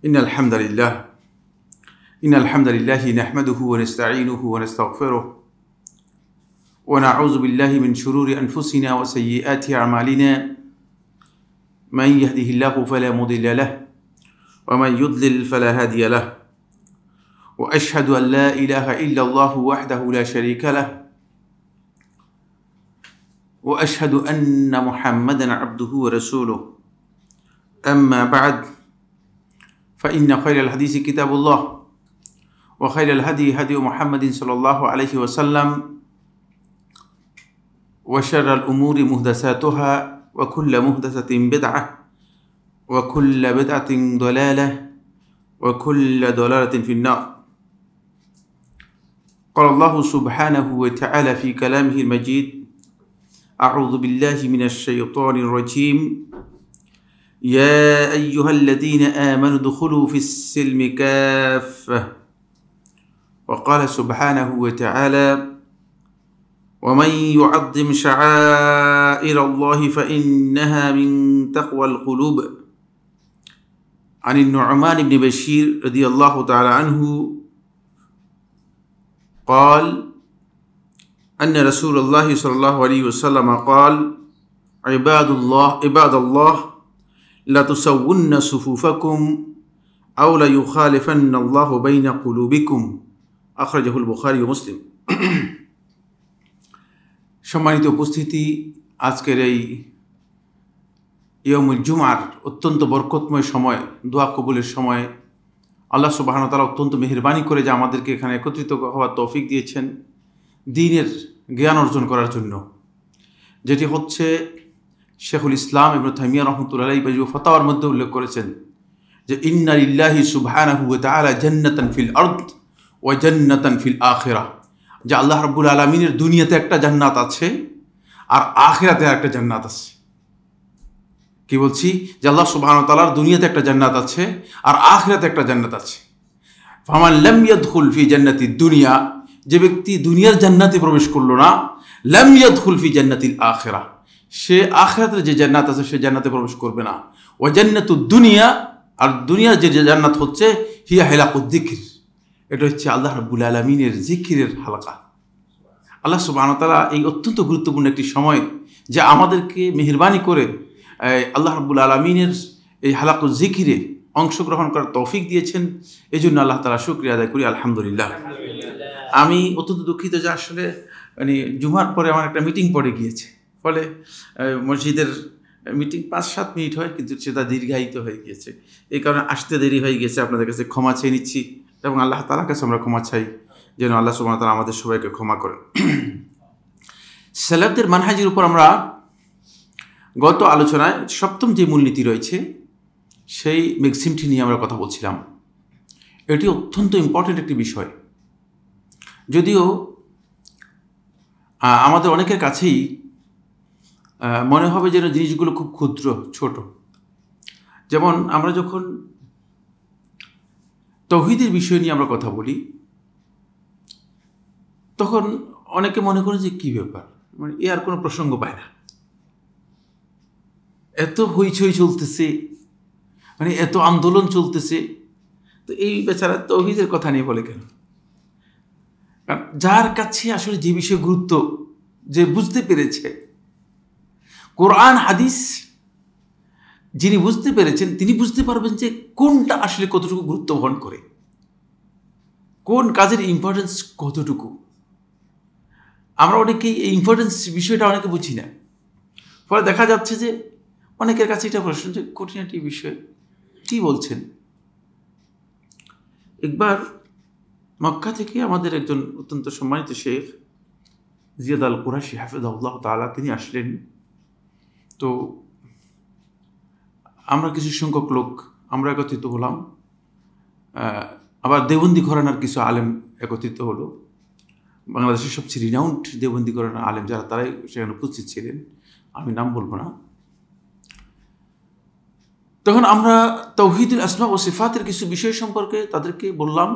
إن الحمد لله نحمده ونستعينه ونستغفره ونعوذ بالله من شرور أنفسنا وسيئات أعمالنا من يهده الله فلا مضل له ومن يضلل فلا هادي له وأشهد أن لا إله إلا الله وحده لا شريك له وأشهد أن محمدا عبده ورسوله أما بعد فإن خير الحديث كتاب الله وخير الهدي هدي محمد صلى الله عليه وسلم وشر الأمور محدثاتها وكل محدثة بدعة وكل بدعة ضلالة وكل ضلالة في النار. قال الله سبحانه وتعالى في كلامه المجيد: أعوذ بالله من الشيطان الرجيم. يا أيها الذين آمنوا ادخلوا في السلم كافة. وقال سبحانه وتعالى: ومن يعظم شعائر الله فإنها من تقوى القلوب. عن النعمان بن بشير رضي الله تعالى عنه قال: أن رسول الله صلى الله عليه وسلم قال: عباد الله لا تسون صفوفكم أو لا يخالفن الله بين قلوبكم. أخرجه البخاري ومسلم. সম্মানিত উপস্থিতি, আজকের এই ইয়াউমুল জুমার অত্যন্ত বরকতময় সময়, দোয়া কবুলের সময় আল্লাহ সুবহানাহু ওয়া তাআলা অত্যন্ত মেহেরবানি করে যে আমাদেরকে এখানে একত্রিত হওয়ার তৌফিক দিয়েছেন দ্বীনের জ্ঞান অর্জন করার জন্য, যেটি হচ্ছে শেখুল ইসলাম ইবনে তাইমিয়া রাহমাতুল্লাহি আলাইহি মাজমু ফাতাওয়ার মধ্যে উল্লেখ করেছেন যে ইন্না লিল্লাহি সুবহানাহু ওয়া তাআলা জান্নাতান ফিল আরদ ওয়া জান্নাতান ফিল আখিরাহ, যে আল্লাহ রাব্বুল আলামিনের দুনিয়াতে একটা জান্নাত আছে আর আখিরাতে একটা জান্নাত আছে। কি বলছি? যে আল্লাহ সুবহানাহু ওয়া তাআলার দুনিয়াতে একটা জান্নাত আছে আর আখিরাতে একটা জান্নাত আছে। ফামান লাম ইয়াদখুল ফি জান্নাতিদ দুনিয়া, যে ব্যক্তি দুনিয়ার জান্নাতে প্রবেশ করলো না, লাম ইয়াদখুল ফি জান্নাতিল আখিরাহ, সে আখিরাতের যে জান্নাত আছে সে জান্নাতে প্রবেশ করবে না। ওয়া জান্নাতুদ দুনিয়া, আর দুনিয়ার যে জান্নাত হচ্ছে হিয়া হিলাকুদ যিকর, এটা হচ্ছে আল্লাহ রাব্বুল আলামিনের জিকিরের হালকা। আল্লাহ সুবহানাহু ওয়া তাআলা এই অত্যন্ত গুরুত্বপূর্ণ একটি সময় যে আমাদেরকে মেহেরবানি করে আল্লাহ রাব্বুল আলামিনের এই হালাকুল জিকিরে অংশগ্রহণ করার তৌফিক দিয়েছেন, এই জন্য আল্লাহ তাআলা শুকরিয়া আদায় করি, আলহামদুলিল্লাহ। আমি অত্যন্ত দুঃখিত যে আসলে জুমার পরে আমার একটা মিটিং পড়ে গিয়েছে, ফলে মসজিদের মিটিং ৫-৭ মিনিট হয়, কিন্তু সেটা দীর্ঘায়িত হয়ে গিয়েছে। এই কারণে আসতে দেরি হয়ে গেছে, আপনাদের কাছে ক্ষমা চেয়ে নিচ্ছি এবং আল্লাহ তাআলার কাছে আমরা ক্ষমা চাই যেন আল্লাহ সুবহানাহু ওয়া তাআলা আমাদের সবাইকে ক্ষমা করেন। সালাফদের মানহাজের উপর আমরা গত আলোচনায় সপ্তম যে মূলনীতি রয়েছে সেই ম্যাক্সিমটি নিয়ে আমরা কথা বলছিলাম। এটি অত্যন্ত ইম্পর্ট্যান্ট একটি বিষয়, যদিও আমাদের অনেকের কাছেই মনে হবে যেন জিনিসগুলো খুব ক্ষুদ্র, ছোট। যেমন আমরা যখন তাওহীদের বিষয় নিয়ে আমরা কথা বলি তখন অনেকে মনে করে যে কী ব্যাপার, মানে এ আর কোনো প্রসঙ্গ পায় না, এত হইচই চলতেছে, মানে এত আন্দোলন চলতেছে, তো এই বেচারা তাওহীদের কথা নিয়ে বলে কেন? কারণ যার কাছে আসলে যে বিষয় গুরুত্ব, যে বুঝতে পেরেছে কোরআন হাদিস, যিনি বুঝতে পেরেছেন তিনি বুঝতে পারবেন যে কোনটা আসলে কতটুকু গুরুত্ব বহন করে, কোন কাজের ইম্পর্টেন্স কতটুকু। আমরা অনেকেই এই ইম্পর্টেন্স বিষয়টা অনেকে বুঝি না, ফলে দেখা যাচ্ছে যে অনেকের কাছে এটা প্রশ্ন যে কঠিন একটি বিষয়, কী বলছেন। একবার মক্কা থেকে আমাদের একজন অত্যন্ত সম্মানিত শেখ জিয়াদ আল কুরাশি হাফিজাহুল্লাহ তাআলা তিনি আসলেন। তো আমরা কিছু সংখ্যক লোক আমরা একত্রিত হলাম, আবার দেওবন্দি ঘরানার কিছু আলেম একত্রিত হলো। বাংলাদেশের সবচেয়ে রিনাউন্ড দেওবন্দি ঘরানার আলেম যারা, তারাই সেখানে উপস্থিত ছিলেন, আমি নাম বলবো না। তখন আমরা তাওহীদুল আসমা ও সিফাতের কিছু বিষয় সম্পর্কে তাদেরকে বললাম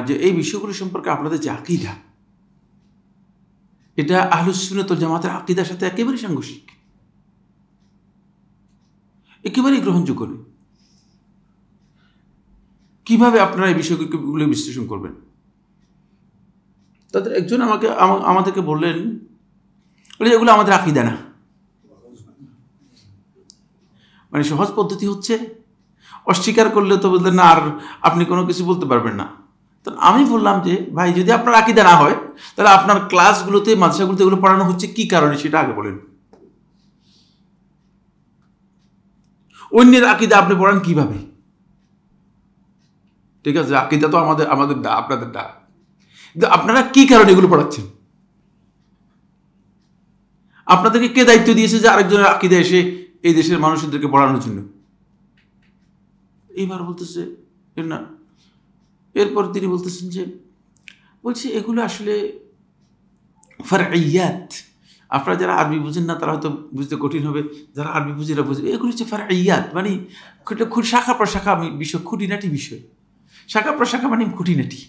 যে এই বিষয়গুলো সম্পর্কে আপনাদের যে আকীদা, এটা আহলুস সুন্নাত ওয়াল জামাতের আকীদার সাথে একেবারেই সাংঘর্ষিক, একেবারেই গ্রহণযোগ্য নয়। কিভাবে আপনারা এই বিষয়গুলো বিশ্লেষণ করবেন? তাদের একজন আমাদেরকে বললেন, এগুলো আমাদের আকীদা না। মানে সহজ পদ্ধতি হচ্ছে অস্বীকার করলে তো বললেন না, আর আপনি কোনো কিছু বলতে পারবেন না। তো আমি বললাম যে ভাই, যদি আপনার আকীদা না হয় তাহলে আপনার ক্লাসগুলোতে, মাদ্রাসাগুলোতে এগুলো পড়ানো হচ্ছে কি কারণে সেটা আগে বলেন। অন্যের আকীদা আপনি পড়ান কিভাবে? ঠিক আছে, আকীদা তো আমাদের দা, আপনাদের দা, কিন্তু আপনারা কি কারণে এগুলো পড়াচ্ছেন? আপনাদেরকে কে দায়িত্ব দিয়েছে যে আরেকজনের আকীদা এসে এই দেশের মানুষদেরকে পড়ানোর জন্য? এইবার বলতেছে না। এরপর তিনি বলতেছেন যে, বলছি এগুলো আসলে ফারঈয়াত। আপনারা যারা আরবি বুঝেন না তারা হয়তো বুঝতে কঠিন হবে, যারা আরবি বুঝে এরা বুঝে। এগুলো হচ্ছে ফারঈয়াত, মানে শাখা প্রশাখা বিষয়, খুঁটিনাটি বিষয়। শাখা প্রশাখা মানে খুঁটিনাটি,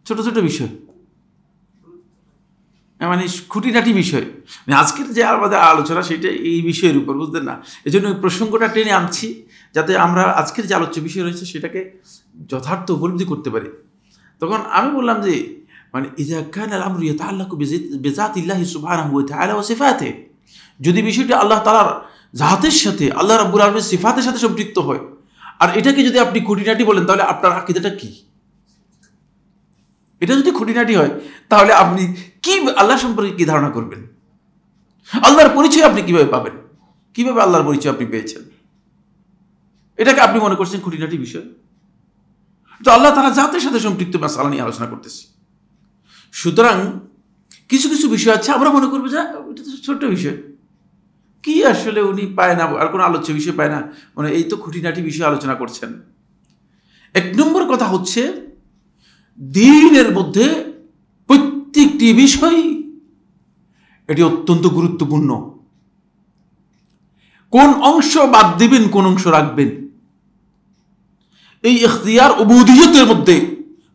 ছোট ছোট বিষয়, মানে খুঁটিনাটি বিষয়। আজকের যে আমাদের আলোচনা সেটা এই বিষয়ের উপর, বুঝলেন না? এই জন্য ওই প্রসঙ্গটা টেনে আনছি, যাতে আমরা আজকের যে আলোচ্য বিষয় রয়েছে সেটাকে যথার্থ উপলব্ধি করতে পারি। তখন আমি বললাম যে, মানে ইযা কানা আল-আমরু ইয়াতাআল্লাকু বিযাতিল্লাহি সুবহানাহু ওয়া তাআলা ওয়া সিফাতিহি, যদি বিষয়টি আল্লাহ তাআলার জাতের সাথে, আল্লাহ রাব্বুল আলামিনের সিফাতের সাথে সম্পৃক্ত হয়, আর এটাকে যদি আপনি খুঁটিনাটি বলেন, তাহলে আপনার আকীদাটা কি? এটা যদি খুঁটিনাটি হয় তাহলে আপনি কি আল্লাহ সম্পর্কে কি ধারণা করবেন? আল্লাহর পরিচয় আপনি কিভাবে পাবেন? কিভাবে আল্লাহর পরিচয় আপনি পেয়েছেন? এটাকে আপনি মনে করছেন খুঁটিনাটি বিষয়? তো আল্লাহ তাআলা জাতের সাথে সম্পৃক্ত মাসআলা নিয়ে আলোচনা করতেছি। সুতরাং কিছু কিছু বিষয় আছে আমরা মনে করবো যে এটা তো ছোট্ট বিষয়, কি আসলে উনি পায় না, আর কোনো আলোচ্য বিষয় পায় না, মানে এই তো খুঁটিনাটি বিষয় আলোচনা করছেন। এক নম্বর কথা হচ্ছে, দ্বীনের মধ্যে প্রত্যেকটি বিষয় এটি অত্যন্ত গুরুত্বপূর্ণ। কোন অংশ বাদ দিবেন, কোন অংশ রাখবেন, এই ইখতিয়ার উবুদিয়তের মধ্যে,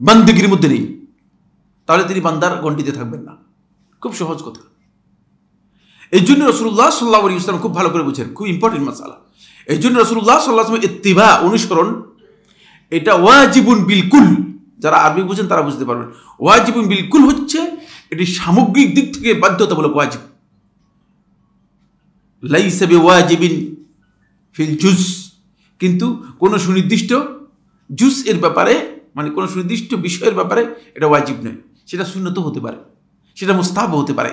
বান্দিগির মধ্যে নেই, তাহলে তিনি বান্দার গণ্ডিতে থাকবেন না। খুব সহজ কথা। এই জন্য রাসূলুল্লাহ সাল্লাল্লাহু আলাইহি ওয়াসাল্লাম খুব ভালো করে বুঝেন, খুব ইম্পর্টেন্ট মাসালা। এই জন্য রাসূলুল্লাহ সাল্লাল্লাহু আলাইহি ওয়াসাল্লাম ইত্তিবা, অনুসরণ, এটা ওয়াজিবুন বিলকুল। যারা আরবি বুঝেন তারা বুঝতে পারবেন। ওয়াজিবুন বিলকুল হচ্ছে এটি সামগ্রিক দিক থেকে বাধ্যতামূলক ওয়াজিব। লাইসা বিওয়াজিবিন ফিল জুজ, কিন্তু কোনো সুনির্দিষ্ট জুজ এর ব্যাপারে, মানে কোনো সুনির্দিষ্ট বিষয়ের ব্যাপারে এটা ওয়াজিব নয়। সেটা সুন্নত হতে পারে, সেটা মুস্তাহাব হতে পারে।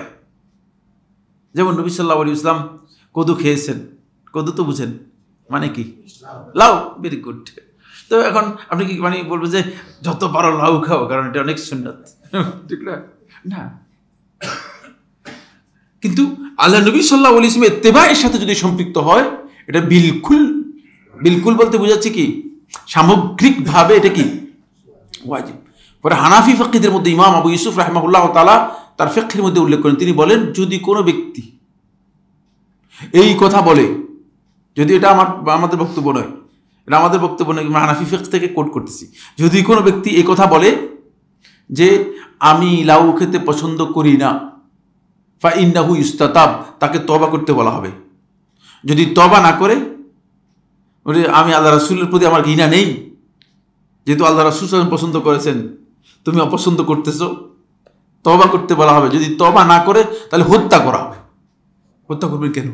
যেমন নবী সাল্লাল্লাহু আলাইহি ওয়াসাল্লাম কদু খেয়েছেন। কদু তো বুঝেন মানে কি? লাউ। Very good. তো এখন আপনি কি মানে বলবো যে যত পারো লাউ খাও, কারণ এটা অনেক সুন্নত, ঠিক না? না, কিন্তু আল্লাহ নবী সাল্লাল্লাহু আলাইহি ওয়াসাল্লামের ইত্তেবায়ের সাথে যদি সম্পৃক্ত হয়, এটা বিলকুল। বিলকুল বলতে বোঝাচ্ছে কি? সামগ্রিকভাবে এটা কি ওয়াজিব। পরে হানাফি ফিকহের মধ্যে ইমাম আবু ইউসুফ রাহিমাহুল্লাহ তাআলা তার ফিকহের মধ্যে উল্লেখ করেন, তিনি বলেন, যদি কোনো ব্যক্তি এই কথা বলে, যদি এটা আমাদের বক্তব্য নয়, এটা আমাদের বক্তব্য নয়, হানাফি ফিকহ থেকে কোট করতেছি, যদি কোনো ব্যক্তি এই কথা বলে যে আমি লাউ খেতে পছন্দ করি না, ফাইন্নাহু ইস্তাতাব, তাকে তওবা করতে বলা হবে। যদি তওবা না করে, আমি আল্লাহ রাসূলের প্রতি আমার ঘৃণা নেই, যেহেতু আল্লাহ রাসূল পছন্দ করেছেন, তুমি অপছন্দ করতেছো, তওবা করতে বলা হবে। যদি তওবা না করে তাহলে হত্যা করা হবে। হত্যা করবেন কেন?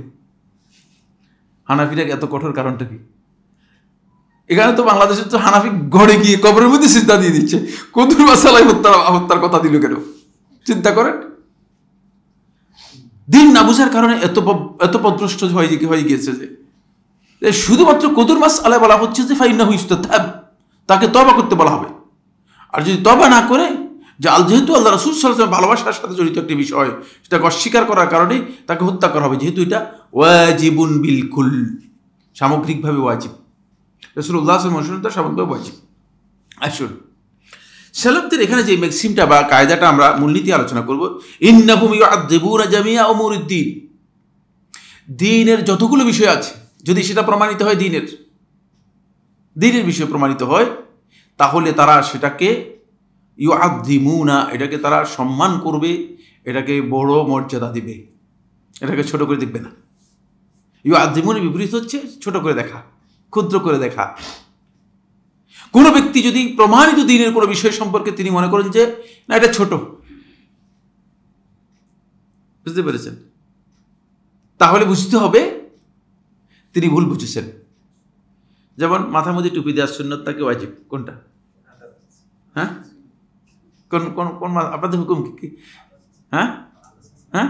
হানাফিরা এত কঠোর কারণটা কি? এখানে তো বাংলাদেশের তো হানাফি ঘরে গিয়ে কবরের মধ্যে সিজদা দিয়ে দিচ্ছে, কদুর মাসালায় হত্যার কথা দিল কেন? চিন্তা করেন। দিন না বুঝার কারণে এত পদভ্রষ্ট হয়ে গিয়েছে যে শুধুমাত্র কদুর মাসআলায় বলা হচ্ছে যে ফাইন্নাহু ইস্তাতাব, তাকে তওবা করতে বলা হবে। আর যদি তওবা না করে, যেহেতু আল্লাহ রাসূল সাল্লাল্লাহু আলাইহি ওয়াসাল্লাম ভালোবাসার সাথে জড়িত একটি বিষয়, সেটাকে অস্বীকার করার কারণে তাকে হত্যা করা হবে, যেহেতু এটা ওয়াজিবুন বিলকুল, সামগ্রিকভাবে ওয়াজিব। রাসূলুল্লাহ সাল্লাল্লাহু আলাইহি ওয়াসাল্লাম সামগ্রিকভাবে ওয়াজিব। আসুন, সালাফদের এখানে যে ম্যাক্সিমটা বা কায়দাটা আমরা মূলনীতি আলোচনা করব, ইন্নাহুম ইউআযযিবুনা জামিআ উমুরিদ্দিন, দ্বীনের যতগুলো বিষয় আছে, যদি সেটা প্রমাণিত হয় দ্বীনের বিষয় প্রমাণিত হয়, তাহলে তারা সেটাকে ইউআযযিমুনা, এটাকে তারা সম্মান করবে, এটাকে বড় মর্যাদা দিবে, এটাকে ছোট করে দেখবে না। ইউআযযিমুনের বিপরীত হচ্ছে ছোট করে দেখা, ক্ষুদ্র করে দেখা। কোনো ব্যক্তি যদি প্রমাণিত দ্বীনের কোনো বিষয় সম্পর্কে তিনি মনে করেন যে না এটা ছোট, বুঝতে পেরেছেন, তাহলে বুঝতে হবে তিনি ভুল বুঝেছেন। যেমন মাথার মধ্যে টুপি দেওয়ার সুন্নত নাকি ওয়াজিব, কোনটা? হ্যাঁ, কোন কোন কোন আপনাদের হুকুম কি? হ্যাঁ হ্যাঁ,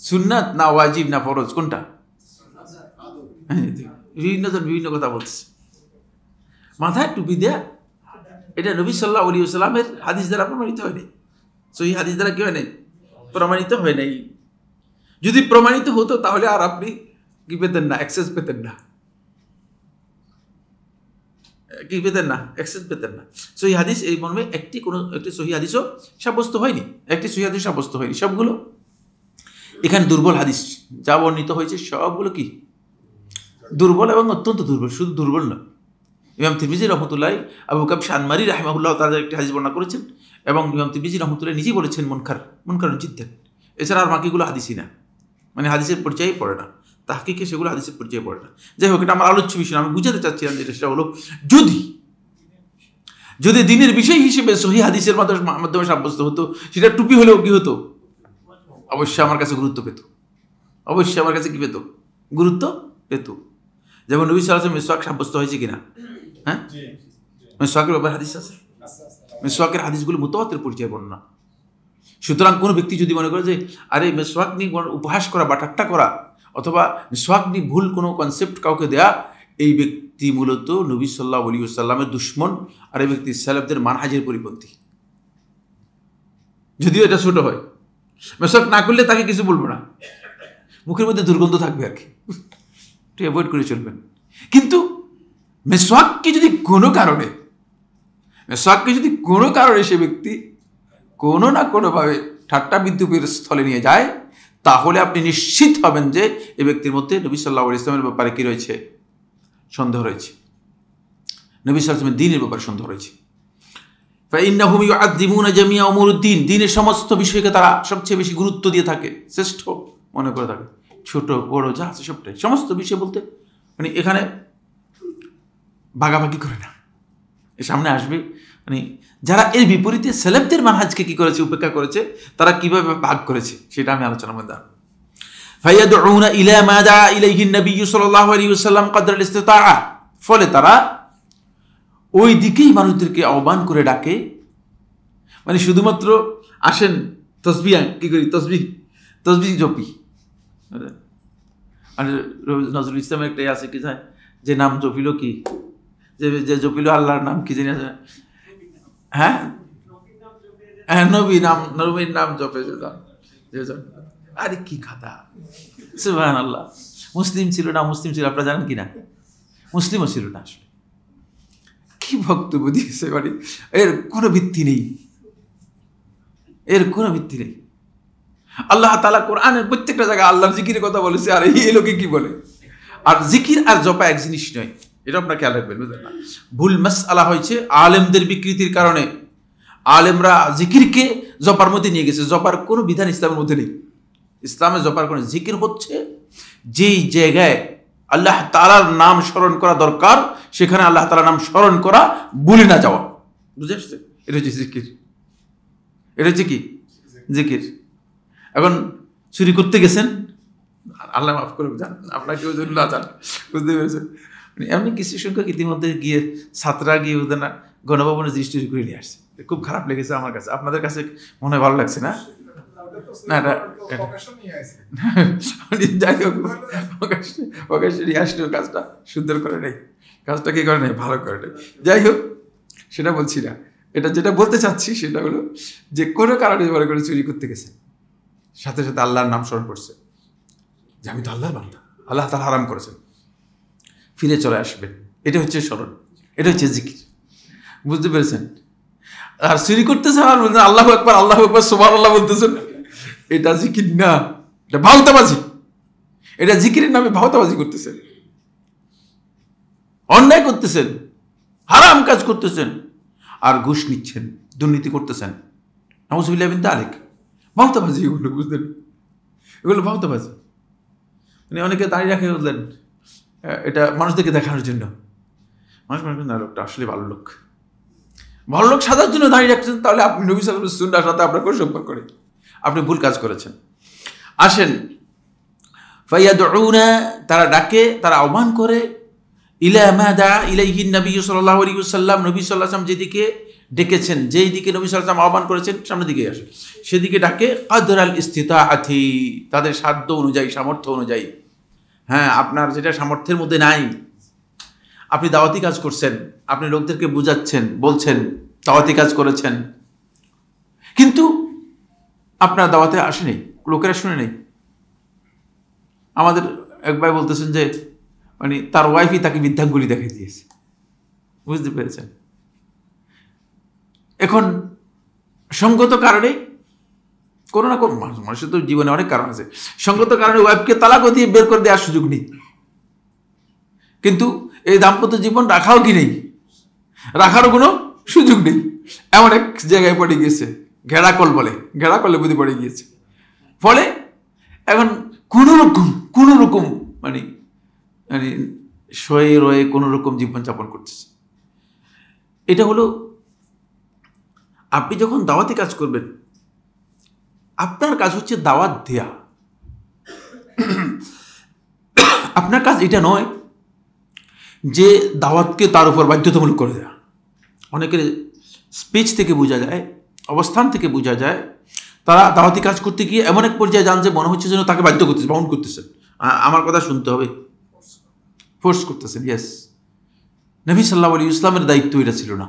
সুন্নাত না ওয়াজিব না ফরজ, কোনটা? বিভিন্ন জন বিভিন্ন কথা বলছে। মাথায় টুপি দেয়া এটা নবী সাল্লাল্লাহু আলাইহি ওয়াসাল্লামের হাদিস দ্বারা প্রমাণিত হয়নি, সহিহ হাদিস দ্বারা কি হয় নাই? প্রমাণিত হয় নাই। যদি প্রমাণিত হতো তাহলে আর আপনি কি পেতেন না? অ্যাক্সেস পেতেন না, কি পেতেন না? অ্যাক্সেস পেতেন না। সহিহ হাদিস এই মর্মে একটি সহিহ হাদিসও সাব্যস্ত হয়নি, একটি সহিহ হাদিস সাব্যস্ত হয়নি। সবগুলো এখানে দুর্বল হাদিস যা বর্ণিত হয়েছে সবগুলো কি দুর্বল এবং অত্যন্ত দুর্বল, শুধু দুর্বল নয়। ইমাম তিরমিজি রহমতুল্লাহ আবু কাবশা আনমারি রাহিমাহুল্লাহ তাআলা একটি হাদিস বর্ণনা করেছেন এবং ইমাম তিরমিজি রহমতুল্লাহ নিজেই বলেছেন মুনকার জিদ্দান। এছাড়া আর বাকিগুলো হাদিসই না, মানে হাদিসের পর্যায়ে পড়ে না, তাহকিকে সেগুলো হাদিসের পর্যায়ে পড়ে না। যাই হোক, এটা আমার আলোচ্য বিষয়, আমি বুঝাতে চাচ্ছিলাম যেটা সেটা হলো যদি দিনের বিষয় হিসেবে সহিহ হাদিসের মাধ্যমে সাব্যস্ত হতো, সেটা টুপি হলেও কি হতো? অবশ্যই আমার কাছে গুরুত্ব পেত, অবশ্যই আমার কাছে কি পেত? গুরুত্ব পেত। যেমন নবী সাল্লাল্লাহু আলাইহি ওয়াসাল্লাম মিসওয়াক সাব্যস্ত হয়েছে কিনা? হ্যাঁ, মিসওয়াকের ব্যাপারে হাদিস আছে, মিসওয়াকের হাদিসগুলো মুতাওয়াতির পর্যায়ে বর্ণনা। সুতরাং কোনো ব্যক্তি যদি মনে করে যে আরে মিসওয়াক নিয়ে উপহাস করা বা ঠাট্টা করা অথবা মিসওয়াক নিয়ে ভুল কোনো কনসেপ্ট কাউকে দেয়া, এই ব্যক্তি মূলত নবী সাল্লাল্লাহু আলাইহি ওয়াসাল্লামের দুশমন, আর এই ব্যক্তি সালাফদের মানহাজের পরিপন্থী। যদিও এটা ছোট হয়, মিসওয়াক না করলে তাকে কিছু বলবো না, মুখের মধ্যে দুর্গন্ধ থাকবে আর কি, একটু অ্যাভয়েড করে চলবেন। কিন্তু মিসওয়াককে যদি কোনো কারণে সে ব্যক্তি কোনো না কোনোভাবে ঠাট্টা বিদ্রূপের স্থলে নিয়ে যায়, তাহলে আপনি নিশ্চিত হবেন যে এই ব্যক্তির মধ্যে নবী সাল্লাল্লাহু আলাইহি ওয়াসাল্লামের ব্যাপারে কি রয়েছে? সন্দেহ রয়েছে, নবী সাল্লাল্লাহু আলাইহি ওয়াসাল্লামের দ্বীনের ব্যাপারে সন্দেহ রয়েছে। ফাইন্নাহুম ইউআযযিমুনা জামিআ উমুরুদ্দীন, দ্বীনের সমস্ত বিষয়কে তারা সবচেয়ে বেশি গুরুত্ব দিয়ে থাকে, শ্রেষ্ঠ মনে করে থাকে, ছোট বড় যা আছে সবটাই, সমস্ত বিষয় বলতে মানে এখানে ভাগাভাগি করে না। এর সামনে আসবে মানে যারা এর বিপরীতে সালাফদের মানহাজকে কি করেছে? উপেক্ষা করেছে, তারা কিভাবে ভাগ করেছে সেটা আমি আলোচনার মধ্যে আনব। ফায়াদউনা ইলা মা দাআ ইলাইহি নবী সাল্লাল্লাহু আলাইহি ওয়াসাল্লাম কদর আল ইসতিতাআ, ফলে তারা ওই দিকেই মানুষদেরকে আহ্বান করে ডাকে। মানে শুধুমাত্র আসেন তসবিহ কি করি, তসবিহ জপি। আর নজরুল ইসলামের একটাই আছে কি যায় যে নাম জপিল কি, যে জপিল আল্লাহর নাম কি জানি আছে, হ্যাঁ নবীর নাম জপে। আরে কি খাতা, সুবহানাল্লাহ। মুসলিম ছিল না, আপনারা জানেন কিনা? মুসলিমও ছিল না। আসলে কি বক্তব্য দিয়েছে, মানে এর কোনো ভিত্তি নেই, আল্লাহ তাআলা কোরআনের প্রত্যেকটা জায়গায় আল্লাহর জিকিরের কথা বলেছে, আর এই লোকে কি বলে? আর জিকির আর জপা এক জিনিস নয়, এটা আপনার খেয়াল রাখবেন, বুঝলেন না? ভুল মাসআলা হয়েছে আলেমদের বিকৃতির কারণে। আলেমরা জিকিরকে জপার মধ্যে নিয়ে গেছে, জপার কোনো বিধান ইসলামের মধ্যে নেই। ইসলামে জপার কোনো, জিকির হচ্ছে যেই জায়গায় আল্লাহ তাআলার নাম স্মরণ করা দরকার সেখানে আল্লাহ তাআলার নাম স্মরণ করা, ভুলে না যাওয়া, বুঝে আসছে? এটা হচ্ছে জিকির, এটা হচ্ছে কি জিকির। এখন চুরি করতে গেছেন, আল্লাহ মাফ করে যান, আপনার কেউ যদি না যান, বুঝতে পেরেছেন? এমনি কিছু সংখ্যক ইতিমধ্যে গিয়ে ছাত্ররা গিয়ে ওদের না গণভবনের জিনিস চুরি করে নিয়ে আসছে, খুব খারাপ লেগেছে আমার কাছে। আপনাদের কাছে মনে হয় ভালো লাগছে না? না এটা যাই হোক, প্রকাশ্যে নিয়ে আসলেও কাজটা সুন্দর করে নেই, কাজটা কি করে নেই, ভালো করে নেই। যাই হোক, সেটা বলছি না। এটা যেটা বলতে চাচ্ছি সেটা হলো যে কোনো কারণে মনে করে চুরি করতে গেছে, সাথে সাথে আল্লাহর নাম স্মরণ করছে যে আমি তো আল্লাহর বান্দা, আল্লাহ তাআলা হারাম করেছেন, ফিরে চলে আসবেন। এটা হচ্ছে স্মরণ, এটা হচ্ছে জিকির, বুঝতে পেরেছেন? আর চুরি করতেছেন আর আল্লাহু আকবার সুবহানাল্লাহ বলতেছেন, এটা জিকির না, এটা ভাওতাবাজি। এটা জিকিরের নামে ভাওতাবাজি করতেছেন, অন্যায় করতেছেন, হারাম কাজ করতেছেন, আর ঘুষ নিচ্ছেন, দুর্নীতি করতেছেন। নাউযুবিল্লাহি মিন যালিক, ভাওতাবাজি এগুলো, বুঝলেন? এগুলো ভাওতাবাজি। মানে অনেকে দাঁড়িয়ে রাখে, বুঝলেন, এটা মানুষদেরকে দেখানোর জন্য। মানুষ মনে করেন না লোকটা আসলে ভালো লোক, ভালো লোক সাজার জন্য দাঁড়িয়ে রাখছেন, তাহলে আপনি নবী সাল্লাল্লাহু আলাইহি ওয়াসাল্লামের সুন্নাহর সাথে আপনার কোনো সম্পর্ক নেই, আপনি ভুল কাজ করেছেন। আসেন, ফায়াদউনা, তারা ডাকে, তারা আহ্বান করে, ইলা মা দা ইলাইহি নবী সাল্লাল্লাহু আলাইহি ওয়াসাল্লাম, নবী সাল্লাল্লাহু আলাইহি ওয়াসাল্লাম যেদিকে ডেকেছেন, যেই দিকে নবী সাল্লাল্লাহু আলাইহি ওয়াসাল্লাম আহ্বান করেছেন সামনের দিকে আসে, সেদিকে ডাকে। কদরাল ইস্তিতাআতি, তাদের সাধ্য অনুযায়ী, সামর্থ্য অনুযায়ী। হ্যাঁ, আপনার যেটা সামর্থ্যের মধ্যে নাই, আপনি দাওয়াতি কাজ করছেন, আপনি লোকদেরকে বুঝাচ্ছেন, বলছেন, দাওয়াতি কাজ করেছেন, কিন্তু আপনার দাওয়াতে আসে নেই, লোকেরা শুনে নেই। আমাদের এক ভাই বলতেছেন যে মানে তার ওয়াইফই তাকে বৃদ্ধাঙ্গুলি দেখিয়ে দিয়েছে, বুঝতে পেরেছেন? এখন সঙ্গত কারণে কোনো না কোনো মানুষের তো জীবনে অনেক কারণ আছে, সঙ্গত কারণে ওয়াইফকে তালাকও দিয়ে বের করে দেওয়ার সুযোগ নেই, কিন্তু এই দাম্পত্য জীবন রাখাও কি নেই, রাখারও কোনো সুযোগ নেই, এমন এক জায়গায় পড়ে গিয়েছে, ঘেরাকল বলে, ঘেরাকলে বুঝে পড়ে গিয়েছে। ফলে এখন কোনো রকম মানে মানে শয়ে রয়ে কোনো রকম জীবনযাপন করতেছে। এটা হলো, আপনি যখন দাওয়াতি কাজ করবেন, আপনার কাজ হচ্ছে দাওয়াত দেয়া, আপনার কাজ এটা নয় যে দাওয়াতকে তার উপর বাধ্যতামূলক করে দেয়া। অনেকের স্পিচ থেকে বোঝা যায়, অবস্থান থেকে বোঝা যায়, তারা দাওয়াতি কাজ করতে গিয়ে এমন এক পর্যায়ে যান যে মনে হচ্ছে যেন তাকে বাধ্য করতেছে, বাউন্ড করতেছেন, আমার কথা শুনতে হবে, ফোর্স করতেছেন। ইয়েস, নবী সাল্লাল্লাহু আলাইহি ওয়াসাল্লামের দায়িত্ব এটা ছিল না,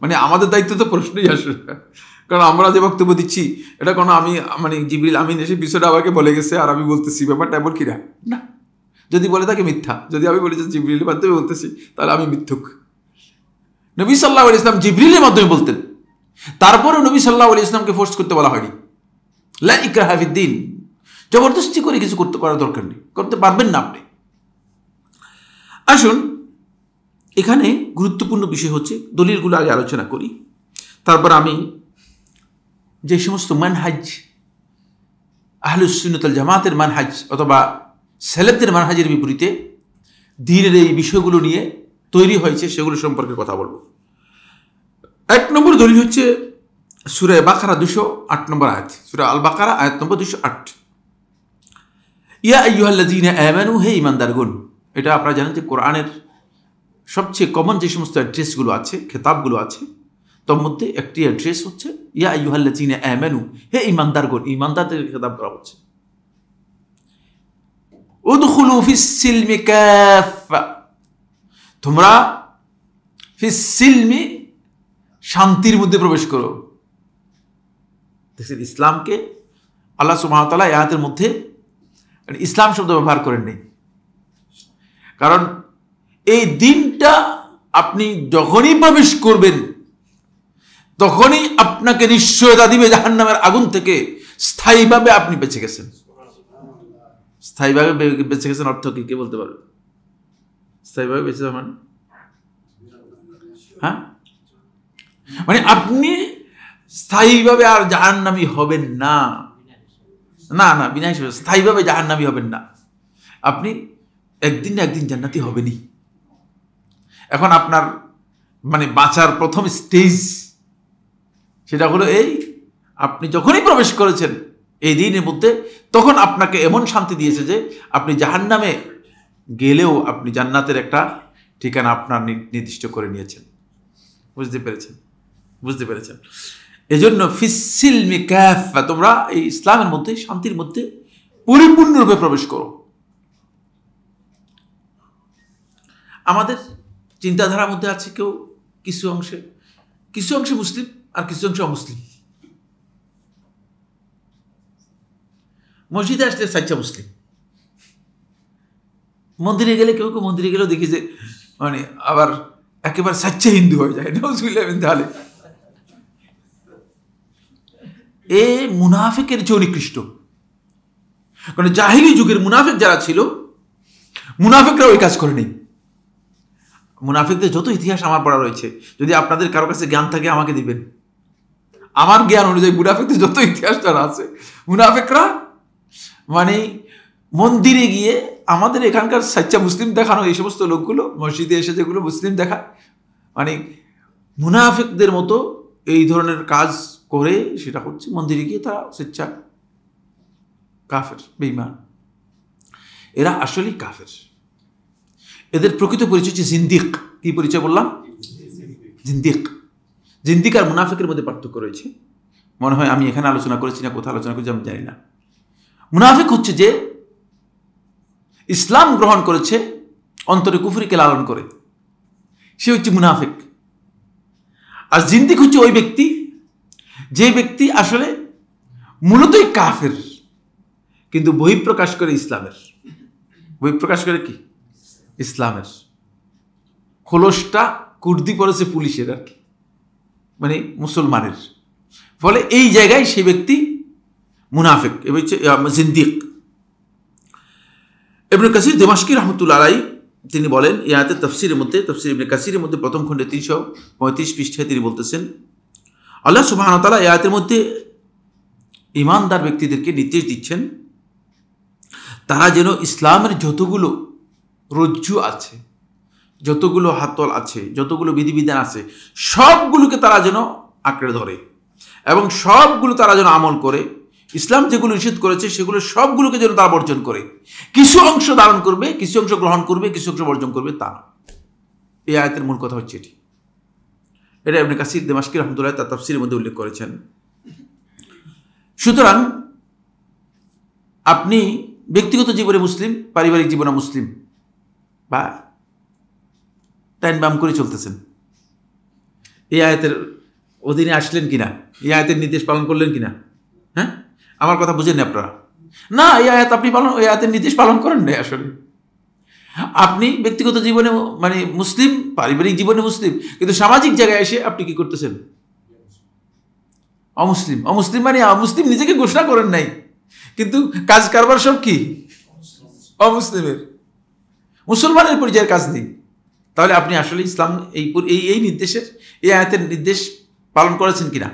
মানে আমাদের দায়িত্ব তো প্রশ্নই আসে না, কারণ আমরা যে বক্তব্য দিচ্ছি এটা কোনো আমি মানে জিবরিল আমিন এসে বিষয়টা আমাকে বলে গেছে আর আমি বলতেছি, ব্যাপারটা এমন কিনা না। যদি বলে তাকে মিথ্যা, যদি আমি বলি যে জিবরিলের মাধ্যমে বলতেছি, তাহলে আমি মিথ্যুক। নবী সাল্লাল্লাহু আলাইহি ওয়াসাল্লাম জিবরিলের মাধ্যমে বলতেন, তারপরেও নবী সাল্লাল্লাহু আলাইহি ওয়াসাল্লামকে ফোর্স করতে বলা হয়নি। লা ইকরাহা ফিদ্দীন, জবরদস্তি করে কিছু করার দরকার নেই, করতে পারবেন না আপনি। আসুন, এখানে গুরুত্বপূর্ণ বিষয় হচ্ছে, দলিলগুলো আগে আলোচনা করি, তারপর আমি যে সমস্ত মানহাজ, আহলুস সুন্নাত ওয়াল জামাতের মানহাজ অথবা সেলেফদের মানহাজের বিপরীতে দ্বীনের এই বিষয়গুলো নিয়ে তৈরি হয়েছে, সেগুলো সম্পর্কে কথা বলবো। 1 নম্বর দলিল হচ্ছে সূরা বাকারা 208 নম্বর আয়াত, সূরা আল বাকারা আয়াত নম্বর 208, ইয়া আইয়ুহাল্লাযীনা আমানু, হে ঈমানদারগণ। এটা আপনারা জানেন যে কোরআনের সবচেয়ে কমন যে সমস্ত অ্যাড্রেসগুলো আছে, খেতাবগুলো আছে, তার মধ্যে একটি অ্যাড্রেস হচ্ছে ইয়া আইয়ুহাল্লাযীনা আমানু, হে ঈমানদারগণ, ঈমানদারদের খেতাব করা হচ্ছে। উদখুলু ফিস সিলমি কাফা, তোমরা ফিস সিলমি, শান্তির মধ্যে প্রবেশ করো। দেখছেন, ইসলামকে আল্লাহ সুবহানাহু ওয়া তাআলা আয়াতের মধ্যে ইসলাম শব্দ ব্যবহার করেন নাই, কারণ এই দিনটা আপনি যখনই প্রবেশ করবেন তখনই আপনাকে নিশ্চয়তা দিবে জাহান্নামের আগুন থেকে, স্থায়ীভাবে আপনি বেঁচে গেছেন। স্থায়ীভাবে বেঁচে গেছেন অর্থ কি, কে বলতে পারবে? স্থায়ীভাবে বেঁচে যাওয়া মানে, হ্যাঁ, মানে আপনি স্থায়ীভাবে আর জাহান্নামী হবেন না, না না, বিনা হিসেবে স্থায়ীভাবে জাহান্নামী হবেন না, আপনি একদিন না একদিন জান্নাতি হবেনই। এখন আপনার মানে বাঁচার প্রথম স্টেজ সেটা হলো এই, আপনি যখনই প্রবেশ করেছেন এই দিনের মধ্যে, তখন আপনাকে এমন শান্তি দিয়েছে যে আপনি জাহান্নামে গেলেও আপনি জান্নাতের একটা ঠিকানা আপনার নির্দিষ্ট করে নিয়েছেন। বুঝতে পেরেছেন? বুঝতে পেরেছেন? এজন্য ফিসসিলমি কাফা, তোমরা এই ইসলামের মধ্যে, শান্তির মধ্যে পরিপূর্ণরূপে প্রবেশ করো। আমাদের চিন্তাধারার মধ্যে আছে কেউ কিছু অংশে মুসলিম আর কিছু অংশে অমুসলিম। মসজিদে আসলে সাচ্চা মুসলিম, মন্দিরে গেলে কেউ মন্দিরে গেলেও দেখি যে মানে আবার একেবারে সাচ্চা হিন্দু হয়ে যায়। তাহলে এ মুনাফিকের চেয়ে নিকৃষ্ট, কারণ জাহিলি যুগের মুনাফিক যারা ছিল, মুনাফিকরা ওই কাজ করেনি। মুনাফিকদের যত ইতিহাস আমার পড়া রয়েছে, যদি আপনাদের কারো কাছে জ্ঞান থাকে আমাকে দিবেন। আমার জ্ঞান অনুযায়ী মুনাফিকদের যত ইতিহাস যারা আছে, মুনাফিকরা মানে মন্দিরে গিয়ে আমাদের এখানকার সাচ্চা মুসলিম দেখানো এই সমস্ত লোকগুলো মসজিদে এসে যেগুলো মুসলিম দেখায়, মানে মুনাফিকদের মতো এই ধরনের কাজ করে, সেটা হচ্ছে মন্দিরে গিয়ে তারা স্বেচ্ছা কাফের, বেঈমান। এরা আসলেই কাফের। এদের প্রকৃত পরিচয় হচ্ছে জিন্দিক। কি পরিচয় বললাম? জিন্দিক। জিন্দিক আর মুনাফিকের মধ্যে পার্থক্য রয়েছে। মনে হয় আমি এখানে আলোচনা করেছি না কোথাও আলোচনা করেছি আমি জানি না। মুনাফিক হচ্ছে যে ইসলাম গ্রহণ করেছে অন্তরে কুফরিকে লালন করে, সে হচ্ছে মুনাফিক। আর জিন্দিক হচ্ছে ওই ব্যক্তি যে ব্যক্তি আসলে মূলতই কাফের, কিন্তু বহিঃপ্রকাশ করে ইসলামের। বহিঃপ্রকাশ করে কি? ইসলামের। খোলসটা কুর্দি পড়েছে পুলিশের আর কি, মানে মুসলমানের। ফলে এই জায়গায় সেই ব্যক্তি মুনাফিক, এ হচ্ছে জিন্দিক। ইবনে কাসির দিমাশকি রহমতুল্লাহ আলাইহি তিনি বলেন, এই আয়াতের তাফসীরের মধ্যে, তাফসীর ইবনে কাসিরের মধ্যে প্রথম খণ্ডে 335 পৃষ্ঠায় তিনি বলতেছেন, আল্লাহ সুবহানাহু ওয়া তাআলা এই আয়াতের মধ্যে ঈমানদার ব্যক্তিদেরকে নির্দেশ দিচ্ছেন তারা যেন ইসলামের যতগুলো রজ্জু আছে, যতগুলো হাতল আছে, যতগুলো বিধিবিধান আছে, সবগুলোকে তারা যেন আঁকড়ে ধরে এবং সবগুলো তারা যেন আমল করে। ইসলাম যেগুলো নিষেধ করেছে সেগুলো সবগুলোকে যেন তারা বর্জন করে। কিছু অংশ ধারণ করবে, কিছু অংশ গ্রহণ করবে, কিছু অংশ বর্জন করবে, তা না। এই আয়াতের মূল কথা হচ্ছে এটি। এটা ইবনে কাসির দিমাশকি রহমতুল্লাহ তার তাফসীরের মধ্যে উল্লেখ করেছেন। সুতরাং আপনি ব্যক্তিগত জীবনে মুসলিম, পারিবারিক জীবনে মুসলিম, বা টাইম বাম করে চলতেছেন, এই আয়াতের অধীনে আসলেন কিনা, এই আয়াতের নির্দেশ পালন করলেন কিনা? হ্যাঁ, আমার কথা বুঝেন আপনারা? না, এই আয়াত আপনি পালন, ওই আয়াতের নির্দেশ পালন করেন না। আসলে আপনি ব্যক্তিগত জীবনে মানে মুসলিম, পারিবারিক জীবনে মুসলিম, কিন্তু সামাজিক জায়গায় এসে আপনি কি করতেছেন? অমুসলিম। অমুসলিম মানে অমুসলিম নিজেকে ঘোষণা করেন নাই, কিন্তু কাজ কারবার সব কি অমুসলিমের, মুসলমানের পরিচয়ের কাজ নেই। তাহলে আপনি আসলে ইসলাম এই নির্দেশের, এই আয়াতের নির্দেশ পালন করেছেন কিনা,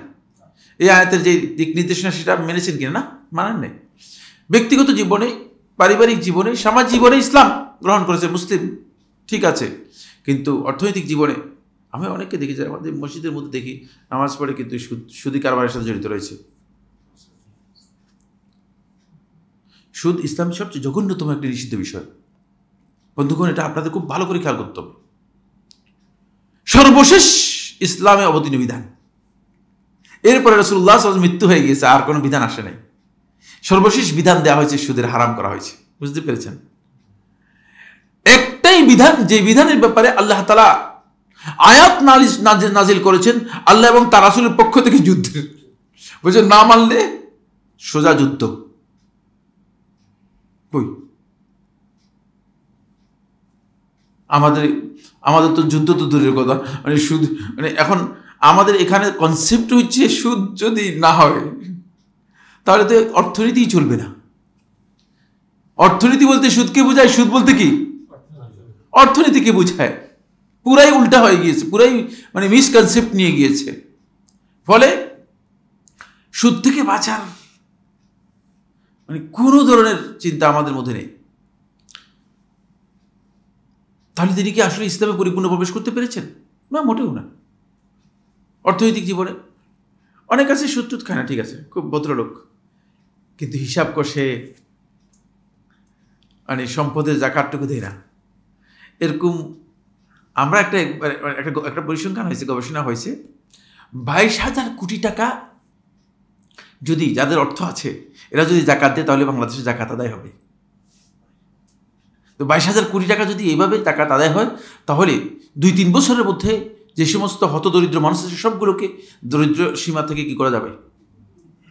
এই আয়াতের যে দিক নির্দেশনা সেটা মেনেছেন কিনা? না, মানেন নাই। ব্যক্তিগত জীবনে, পারিবারিক জীবনে, সামাজিক জীবনে ইসলাম গ্রহণ করেছে, মুসলিম, ঠিক আছে, কিন্তু অর্থনৈতিক জীবনে আমি অনেককে দেখি যে আমাদের মসজিদের মধ্যে দেখি নামাজ পড়ে কিন্তু সুদি কারবারের সাথে জড়িত রয়েছে। সুদ ইসলামের সবচেয়ে জঘন্যতম একটি নিষিদ্ধ বিষয়। বন্ধুগণ, এটা আপনাদের খুব ভালো করে খেয়াল করতে হবে। সর্বশেষ ইসলামে অবতীর্ণ বিধান, এরপরে রাসূলুল্লাহ সাল্লাল্লাহু আলাইহি ওয়াসাল্লাম মৃত্যু হয়ে গিয়েছে, আর কোনো বিধান আসে নাই। সর্বশেষ বিধান দেওয়া হয়েছে, সুদের হারাম করা হয়েছে। বুঝতে পেরেছেন? একটাই বিধান, যে বিধানের ব্যাপারে আল্লাহ তাআলা আয়াত নাজিল করেছেন আল্লাহ এবং তার রাসূলের পক্ষ থেকে যুদ্ধের, বুঝছেন, না মানলে সোজা যুদ্ধ। কই আমাদের তো যুদ্ধ তো দূরের কথা, মানে সুদ, মানে এখন আমাদের এখানে কনসেপ্ট হচ্ছে সুদ যদি না হয় তাহলে তো অর্থনীতিই চলবে না। অর্থনীতি বলতে সুদকে বোঝায়, সুদ বলতে কি অর্থনীতিকে বোঝায়। পুরাই উল্টা হয়ে গিয়েছে, পুরাই মানে মিসকনসেপ্ট নিয়ে গিয়েছে। ফলে সুদ থেকে বাঁচার মানে কোনো ধরনের চিন্তা আমাদের মধ্যে নেই। তাহলে তিনি কি আসলে ইসলামে পরিপূর্ণ প্রবেশ করতে পেরেছেন? না, মোটেও না। অর্থনৈতিক জীবনে অনেক আছে সুদ টুদ খায় না, ঠিক আছে, খুব ভদ্রলোক, কিন্তু হিসাব কষে মানে সম্পদের জাকাতটুকু দেয় না। এরকম আমরা একটা পরিসংখ্যান হয়েছে, গবেষণা হয়েছে, 22,000 কোটি টাকা যদি যাদের অর্থ আছে এরা যদি জাকাত দেয় তাহলে বাংলাদেশে জাকাত আদায় হবে। তো 22,000 কোটি টাকা যদি এইভাবে জাকাত আদায় হয় তাহলে 2-3 বছরের মধ্যে যে সমস্ত হতদরিদ্র মানুষ আছে সবগুলোকে দরিদ্র সীমা থেকে কি করা যাবে,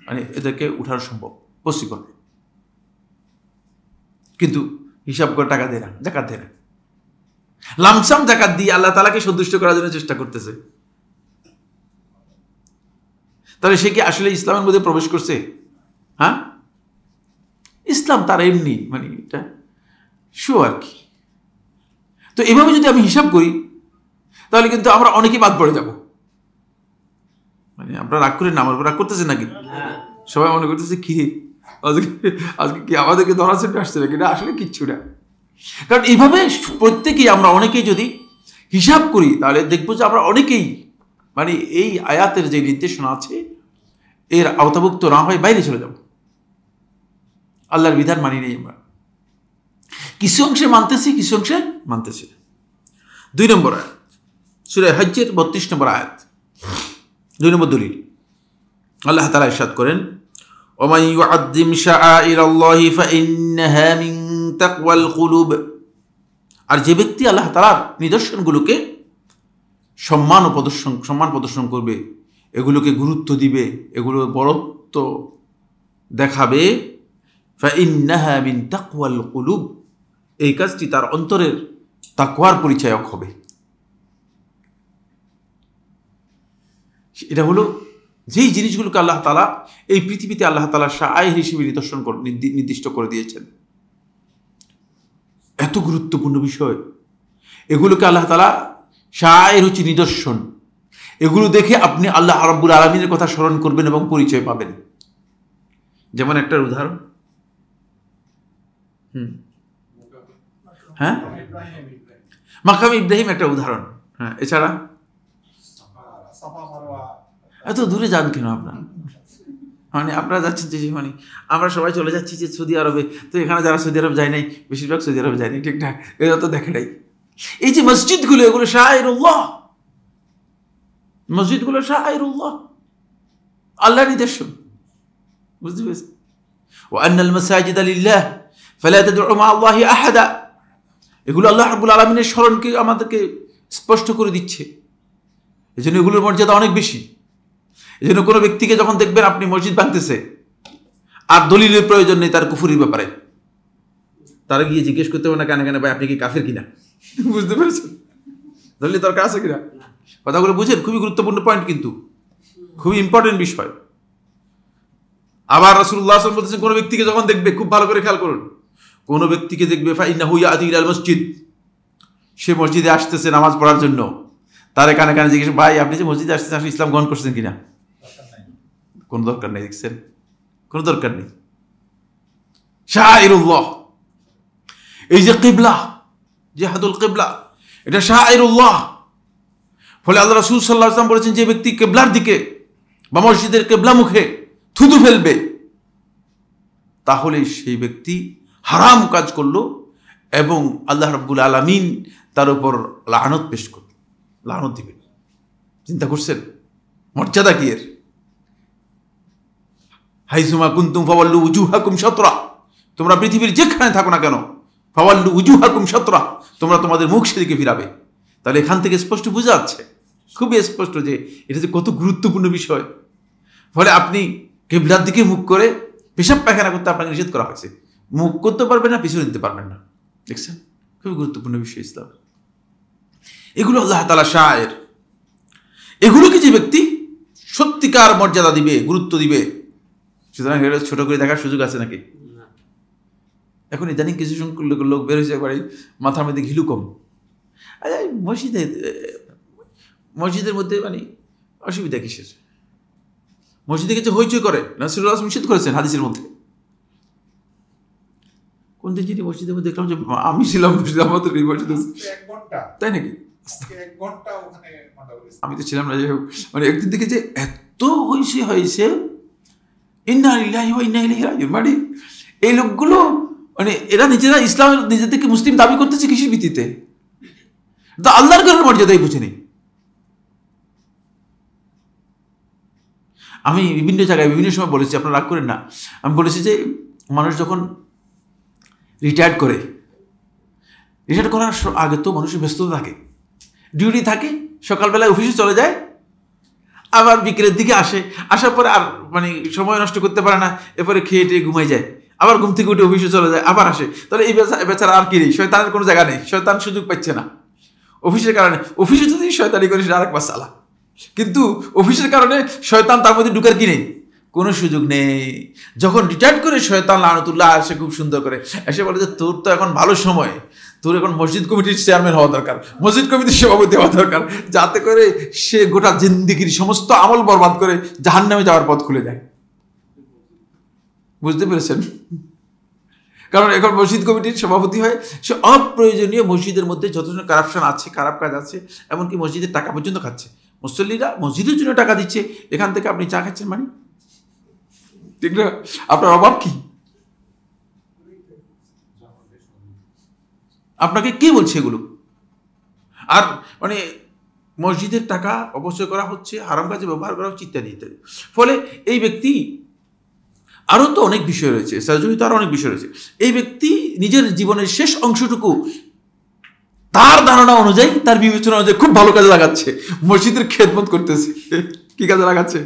মানে এদেরকে উঠানো সম্ভব, পসিবল। কিন্তু হিসাব করে টাকা দেয় না, জাকাত দেয় না, লামসাম জাকাত দিয়ে আল্লাহ তাআলাকে সন্তুষ্ট করার জন্য চেষ্টা করতেছে। তাহলে সে কি আসলে ইসলামের মধ্যে প্রবেশ করছে? হ্যাঁ, ইসলাম তার এমনি মানে এটা শো আর কি। তো এভাবে যদি আমি হিসাব করি তাহলে কিন্তু আমরা অনেকেই বাদ পড়ে যাব। মানে আপনারা রাগ করেন না, আমার রাগ করতেছেন নাকি? সবাই মনে করতেছে কি আজকে কি আমাদেরকে ধরা সেটা আসছে না, কিন্তু আসলে কিচ্ছু না। কারণ এইভাবে প্রত্যেকেই আমরা অনেকেই যদি হিসাব করি তাহলে দেখবো যে আমরা অনেকেই মানে এই আয়াতের যে নির্দেশনা আছে এর আওতাভুক্ত না হয়ে বাইরে চলে যাব। আল্লাহর বিধান মানি নেই আমরা, কিছু অংশে মানতেছি, কিছু অংশে মানতেছি। 2 নম্বর আয়াত, সূরা হজ্জের 32 নম্বর আয়াত, 2 নম্বর দলিল। আল্লাহ তাআলা ইরশাদ করেন, ওমান ইউআযযিম শাআইরাল্লাহি ফাইন্নাহা মিন তাকওয়াল কুলুব। আর যে ব্যক্তি আল্লাহ তাআলার নিদর্শনগুলোকে সম্মান প্রদর্শন করবে, এগুলোকে গুরুত্ব দিবে, এগুলো বড়ত্ব দেখাবে, ফাইন্নাহা মিন তাকওয়াল কুলুব, এই কাজটি তার অন্তরের তাকওয়ার পরিচায়ক হবে। এটা হলো যেই জিনিসগুলোকে আল্লাহ তাআলা এই পৃথিবীতে আল্লাহ তাআলা শাআইর হিসেবে নির্দিষ্ট করে দিয়েছেন, এত গুরুত্বপূর্ণ বিষয়, এগুলোকে আল্লাহ তাআলা শাআইর হচ্ছে নিদর্শন, এগুলো দেখে আপনি আল্লাহ রাব্বুল আলামিনের কথা স্মরণ করবেন এবং পরিচয় পাবেন। যেমন একটা উদাহরণ, হ্যাঁ, মাকাম ইব্রাহিম একটা উদাহরণ। হ্যাঁ, এছাড়া এত দূরে যান কেন আপনারা? মানে আপনারা যাচ্ছেন যে মানে আমরা সবাই চলে যাচ্ছি যে সৌদি আরবে, তো এখানে যারা সৌদি আরব যায় নাই, বেশিরভাগ সৌদি আরব যায় নাই, ঠিকঠাক, এরা তো দেখে নাই। এই যে মসজিদগুলো, এগুলো শাআইরুল্লাহ, মসজিদগুলো শাআইরুল্লাহ, আল্লাহর নিদর্শন, বুঝতে পেরেছেন? ওয়া আন্নাল মাসাজিদা লিল্লাহ ফালা তাদউ মা আল্লাহি আহাদা, এগুলো আল্লাহ রাব্বুল আলামিনের স্মরণকে আমাদেরকে স্পষ্ট করে দিচ্ছে। এজন্য এগুলোর মর্যাদা অনেক বেশি। এজন্য কোনো ব্যক্তিকে যখন দেখবেন আপনি মসজিদ ভাঙতেছে আর দলিলের প্রয়োজন নেই তার কুফরির ব্যাপারে, তারা গিয়ে জিজ্ঞেস করতে হবে না কেন কেন ভাই আপনি কি কাফের কিনা, বুঝতে পেরেছেন? দলিল দরকার আছে কিনা, কথাগুলো বুঝেন, খুবই গুরুত্বপূর্ণ পয়েন্ট, কিন্তু খুবই ইম্পর্টেন্ট বিষয়। আবার রাসূলুল্লাহ সাল্লাল্লাহু আলাইহি ওয়াসাল্লাম বলতেছেন, কোনো ব্যক্তিকে যখন দেখবে, খুব ভালো করে খেয়াল করুন, কোনো ব্যক্তিকে দেখবে ফাইন্নাহু ইয়াতি ইলাল মসজিদ, সে মসজিদে আসতেছে নামাজ পড়ার জন্য, তারে কানে কানে জিজ্ঞেস, ভাই আপনি যে মসজিদে আসতেছেন আসলে ইসলাম গ্রহণ করছেন কিনা? কোনো দরকার নেই, দেখছেন, কোনো দরকার নেই। শাআইরুল্লাহ, এই যে কিবলা, জিহাদুল কিবলা, এটা শাআইরুল্লাহ। ফলে আল্লাহ রাসূল সাল্লাল্লাহু আলাইহি ওয়াসাল্লাম বলেছেন, যে ব্যক্তি কিবলার দিকে বা মসজিদের কিবলা মুখে থুতু ফেলবে, তাহলে সেই ব্যক্তি হারাম কাজ করলো এবং আল্লাহ রাব্বুল আলামিন তার উপর লানত পেশ করবে, লানত দিবেন। চিন্তা করছেন মর্যাদা কি এর? হাইসুমা কুনতুম ফাওয়াল্লু উজুহাকুম শাতরা, তোমরা পৃথিবীর যেখানে থাকো না কেন, ফাওয়াল্লু উজুহাকুম শাতরা, তোমরা তোমাদের মুখ সেদিকে ফিরাবে। তাহলে এখান থেকে স্পষ্ট বোঝা যাচ্ছে, খুবই স্পষ্ট, যে এটা যে কত গুরুত্বপূর্ণ বিষয়। ফলে আপনি কিবলার দিকে মুখ করে পেশাব পায়খানা করতে আপনাকে নিষেধ করা হয়েছে, মুখ করতে পারবেন না, পিছনে দিতে পারবেন না। দেখছেন, খুবই গুরুত্বপূর্ণ বিষয় ইসলাম। এগুলো আল্লাহ তাআলা শাআইর, এগুলোকে যে ব্যক্তি সত্যিকার মর্যাদা দিবে, গুরুত্ব দিবে, সুতরাং এটা ছোট করে দেখার সুযোগ আছে নাকি? এখন ইদানিং কিছু সংখ্যক লোক বের হয়েছে, একবারে মাথার মধ্যে ঘিলু কম। আরে মসজিদের মধ্যে মানে অসুবিধা কিসের? মসজিদে কিছু হইচই করে, রাসূলুল্লাহ নিষেধ করেছেন হাদিসের মধ্যে। কোন দিন যদি মসজিদের মধ্যে দেখলাম যে আমি ছিলাম মসজিদে, আমাদের এই মসজিদে, তাই নাকি? আমি তো ছিলাম না, যাই হোক, মানে একদিন থেকে যে এত হয়েছে, ইন্না লিল্লাহি ওয়া ইন্না ইলাইহি রাজিউন, মানে এই লোকগুলো মানে এরা নিজেরা ইসলাম, নিজেদেরকে মুসলিম দাবি করতেছে কিসের ভিত্তিতে? তা আল্লাহর ঘরের মর্যাদাই বুঝে নেই। আমি বিভিন্ন জায়গায় বিভিন্ন সময় বলেছি, আপনারা রাগ করেন না, আমি বলেছি যে মানুষ যখন রিটায়ার্ড করার আগে তো মানুষের ব্যস্ততা থাকে, ডিউটি থাকে, সকালবেলায় অফিসে চলে যায়, আবার বিকেলের দিকে আসার পরে আর মানে সময় নষ্ট করতে পারে না, এরপরে খেয়ে টেয়ে ঘুমাই যায়, আবার ঘুম থেকে উঠে অফিসে চলে যায়, আবার আসে। তাহলে এই বেচারা আর কি নেই, শয়তানের কোনো জায়গা নেই, শয়তান সুযোগ পাচ্ছে না অফিসের কারণে। অফিসে যদি শয়তানি করে সেটা আরেক মাসালা, কিন্তু অফিসের কারণে শয়তান তার মধ্যে ঢুকার কি নেই, কোনো সুযোগ নেই। যখন রিটায়ার্ড করে শয়তান লানতুল্লাহ আসে খুব সুন্দর করে এসে বলে যে তোর তো এখন ভালো সময়, তোর এখন মসজিদ কমিটির চেয়ারম্যান হওয়া দরকার, মসজিদ কমিটির সভাপতি হওয়া দরকার, যাতে করে সে গোটা জিন্দিগির সমস্ত আমল বরবাদ করে জাহান্নামে যাওয়ার পথ খুলে যায়। বুঝতে পেরেছেন? কারণ এখন মসজিদ কমিটির সভাপতি হয়, সে অপ্রয়োজনীয় মসজিদের মধ্যে যত কারাপশন আছে, খারাপ কাজ আছে, এমনকি মসজিদের টাকা পর্যন্ত খাচ্ছে। মুসল্লিরা মসজিদের জন্য টাকা দিচ্ছে, এখান থেকে আপনি চা খাচ্ছেন মানে, ঠিক না? আপনার অভাব কি? আপনাকে কে বলছে এগুলো? আর মানে মসজিদের টাকা অপচয় করা হচ্ছে, হারাম কাজে ব্যবহার করা হচ্ছে, ইত্যাদি ইত্যাদি। ফলে এই ব্যক্তি, আরও তো অনেক বিষয় রয়েছে, সার্জরিতে আরও অনেক বিষয় রয়েছে, এই ব্যক্তি নিজের জীবনের শেষ অংশটুকু তার ধারণা অনুযায়ী, তার বিবেচনা অনুযায়ী খুব ভালো কাজে লাগাচ্ছে। মসজিদের খেদমত করতেছে। কি কাজে লাগাচ্ছে?